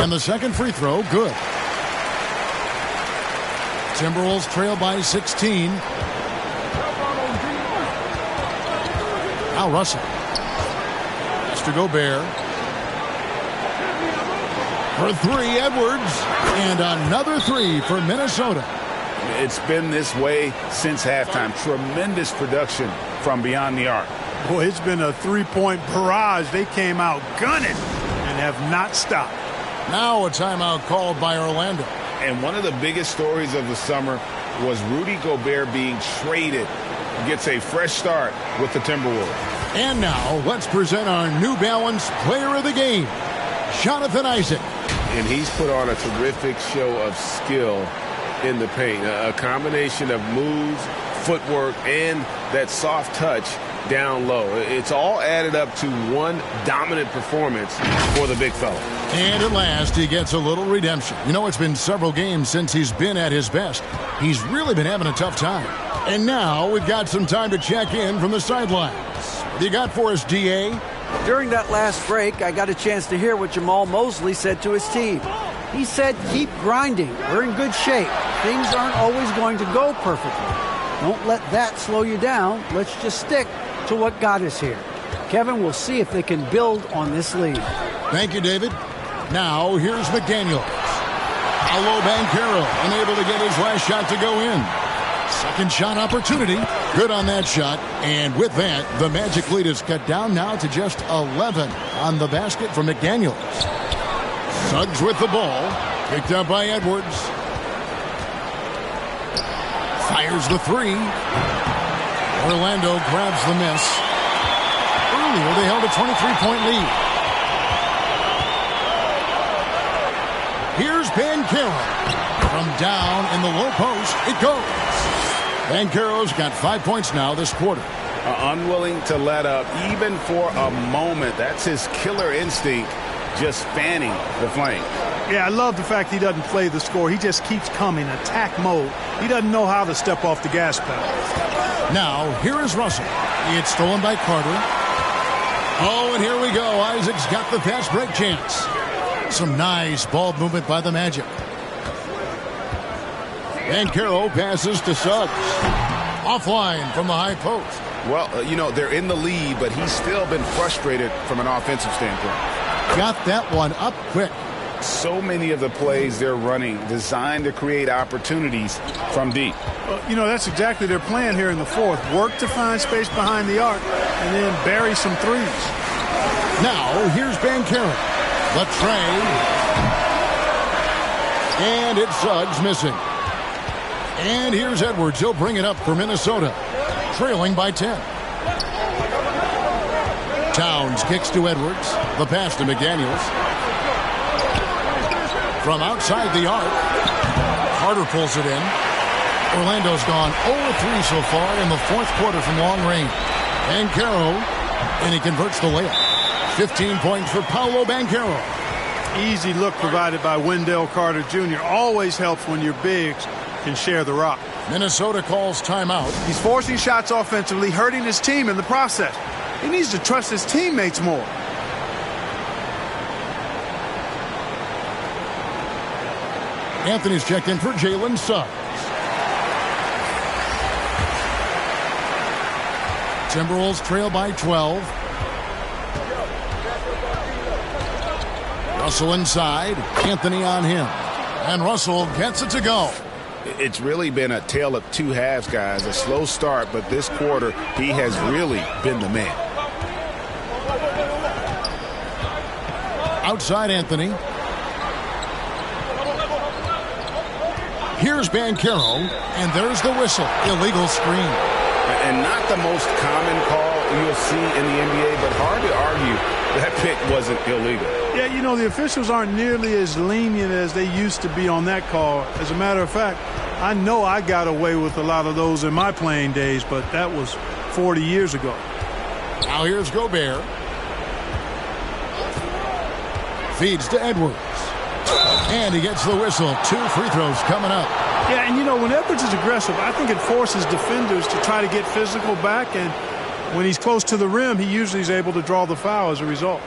And the second free throw, good. Timberwolves trail by 16. Now Russell. Has to Gobert. For three, Edwards. And another three for Minnesota. It's been this way since halftime. Tremendous production from beyond the arc. Boy, it's been a three-point barrage. They came out gunning and have not stopped. Now a timeout called by Orlando. And one of the biggest stories of the summer was Rudy Gobert being traded. Gets a fresh start with the Timberwolves. And now let's present our New Balance Player of the Game, Jonathan Isaac. And he's put on a terrific show of skill in the paint. A combination of moves, footwork, and that soft touch down low. It's all added up to one dominant performance for the big fella. And at last, he gets a little redemption. You know, it's been several games since he's been at his best. He's really been having a tough time. And now we've got some time to check in from the sidelines. What do you got for us, DA? During that last break, I got a chance to hear what Jamal Mosley said to his team. He said, keep grinding. We're in good shape. Things aren't always going to go perfectly. Don't let that slow you down. Let's just stick to what got us here. Kevin, we'll see if they can build on this lead. Thank you, David. Now, here's McDaniels. Paolo Banchero unable to get his last shot to go in. Second shot opportunity. Good on that shot. And with that, the Magic lead is cut down now to just 11 on the basket for McDaniels. Suggs with the ball. Picked up by Edwards. Fires the three. Orlando grabs the miss. Earlier, they held a 23-point lead. Here's Banchero. From down in the low post, it goes. Banchero's got 5 points now this quarter. Unwilling to let up even for a moment. That's his killer instinct, just fanning the flame. Yeah, I love the fact he doesn't play the score. He just keeps coming, attack mode. He doesn't know how to step off the gas pedal. Now, here is Russell. It's stolen by Carter. Oh, and here we go. Isaac's got the fast break chance. Some nice ball movement by the Magic. Banchero passes to Suggs. Offline from the high post. Well, you know, they're in the lead, but he's still been frustrated from an offensive standpoint. Got that one up quick. So many of the plays they're running designed to create opportunities from deep. You know, that's exactly their plan here in the fourth. Work to find space behind the arc and then bury some threes. Now, here's Banchero. The trade. And it's Suggs missing. And here's Edwards. He'll bring it up for Minnesota. Trailing by 10. Towns kicks to Edwards. The pass to McDaniels. From outside the arc. Carter pulls it in. Orlando's gone 0-3 so far in the fourth quarter from long range. Banchero, and he converts the layup. 15 points for Paolo Banchero. Easy look provided by Wendell Carter Jr. Always helps when your bigs can share the rock. Minnesota calls timeout. He's forcing shots offensively, hurting his team in the process. He needs to trust his teammates more. Anthony's checked in for Jalen Suggs. Timberwolves trail by 12. Russell inside. Anthony on him. And Russell gets it to go. It's really been a tale of two halves, guys. A slow start, but this quarter, he has really been the man. Outside Anthony. Here's Banchero, and there's the whistle. Illegal screen. And not the most common call you'll see in the NBA, but hard to argue that pick wasn't illegal. Yeah, you know, the officials aren't nearly as lenient as they used to be on that call. As a matter of fact, I know I got away with a lot of those in my playing days, but that was 40 years ago. Now here's Gobert. Feeds to Edwards. And he gets the whistle. 2 free throws coming up. Yeah, and you know, when Edwards is aggressive, I think it forces defenders to try to get physical back, and when he's close to the rim, he usually is able to draw the foul as a result.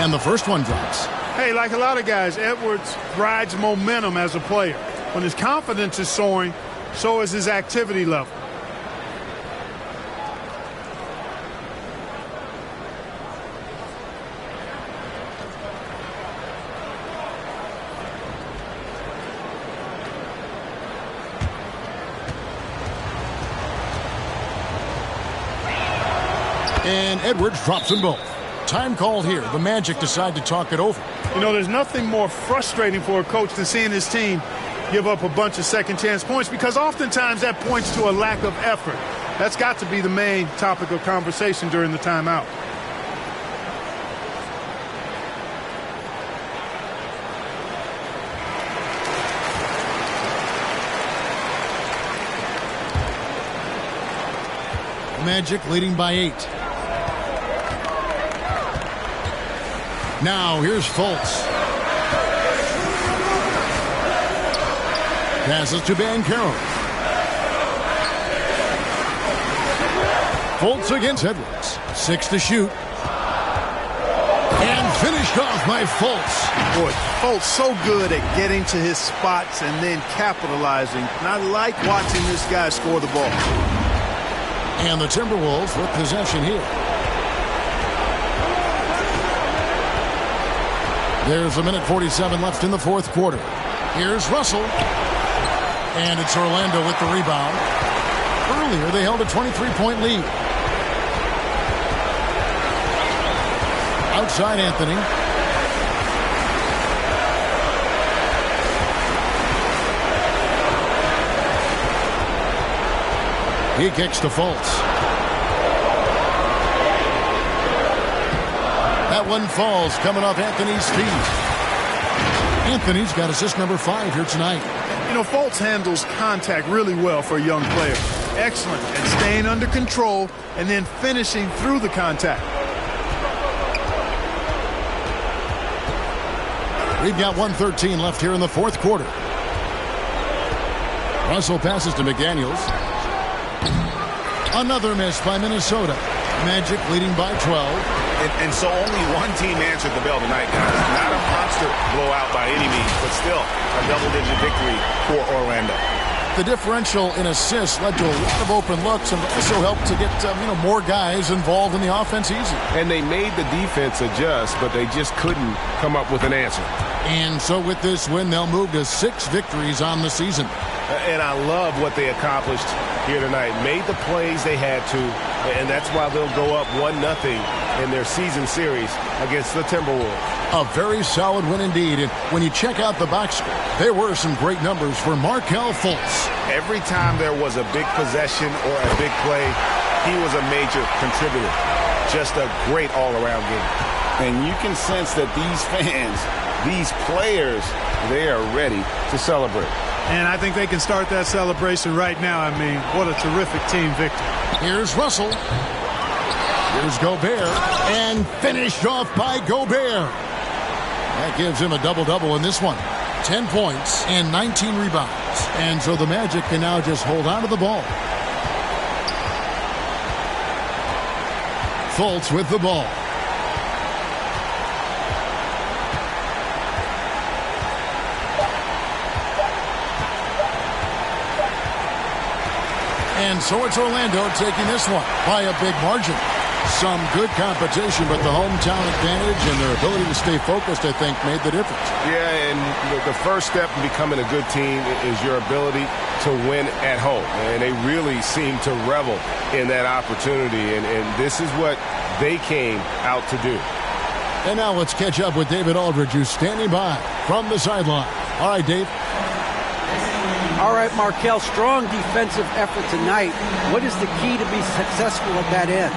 And the first one drops. Hey, like a lot of guys, Edwards rides momentum as a player. When his confidence is soaring, so is his activity level. And Edwards drops them both. Time called here. The Magic decide to talk it over. You know, there's nothing more frustrating for a coach than seeing his team give up a bunch of second chance points, because oftentimes that points to a lack of effort. That's got to be the main topic of conversation during the timeout. Magic leading by 8. Now here's Fultz. Passes to Banchero. Fultz against Edwards. 6 to shoot. And finished off by Fultz. Boy, Fultz so good at getting to his spots and then capitalizing. And I like watching this guy score the ball. And the Timberwolves with possession here. There's a minute 47 left in the fourth quarter. Here's Russell. And it's Orlando with the rebound. Earlier, they held a 23-point lead. Outside Anthony. He kicks to Fultz. That one falls coming off Anthony's feet. Anthony's got assist number 5 here tonight. You know, Fultz handles contact really well for a young player. Excellent at staying under control and then finishing through the contact. We've got 1:13 left here in the fourth quarter. Russell passes to McDaniels. Another miss by Minnesota. Magic leading by 12. And so only one team answered the bell tonight, guys. Not a monster blowout by any means, but still a double-digit victory for Orlando. The differential in assists led to a lot of open looks and also helped to get more guys involved in the offense easy. And they made the defense adjust, but they just couldn't come up with an answer. And so with this win, they'll move to 6 victories on the season. And I love what they accomplished here tonight. Made the plays they had to, and that's why they'll go up 1-0 in their season series against the Timberwolves. A very solid win indeed. And when you check out the box score, there were some great numbers for Markelle Fultz. Every time there was a big possession or a big play, he was a major contributor. Just a great all-around game. And you can sense that these fans, these players, they are ready to celebrate. And I think they can start that celebration right now. I mean, what a terrific team victory. Here's Russell. Here's Gobert. And finished off by Gobert. That gives him a double-double in this one. 10 points and 19 rebounds. And so the Magic can now just hold on to the ball. Fultz with the ball. And so it's Orlando taking this one by a big margin. Some good competition, but the hometown advantage and their ability to stay focused, I think, made the difference. Yeah, and the first step in becoming a good team is your ability to win at home. And they really seem to revel in that opportunity. And this is what they came out to do. And now let's catch up with David Aldridge, who's standing by from the sideline. All right, Dave. All right, Markelle, strong defensive effort tonight. What is the key to be successful at that end?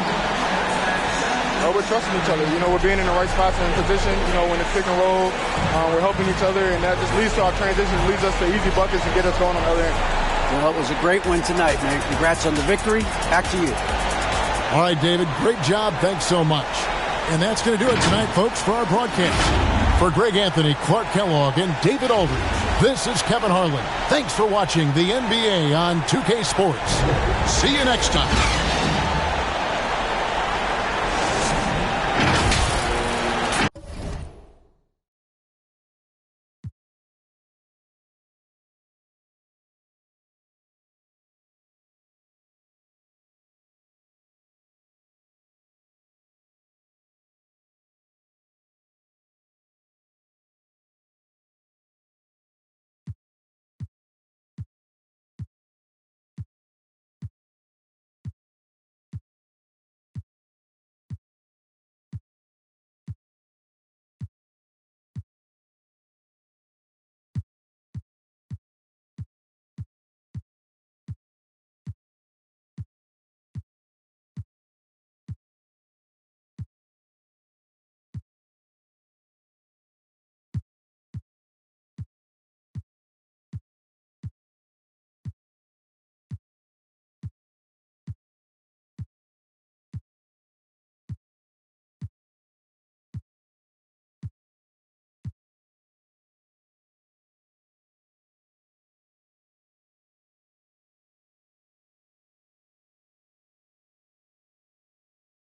We're trusting each other. You know, we're being in the right spots and position. You know, when it's pick and roll, we're helping each other, and that just leads to our transitions, leads us to easy buckets and get us going on the other end. Well, it was a great win tonight, man. Congrats on the victory. Back to you. All right, David, great job. Thanks so much. And that's going to do it tonight, folks, for our broadcast. For Greg Anthony, Clark Kellogg, and David Aldridge, this is Kevin Harlan. Thanks for watching the NBA on 2K Sports. See you next time.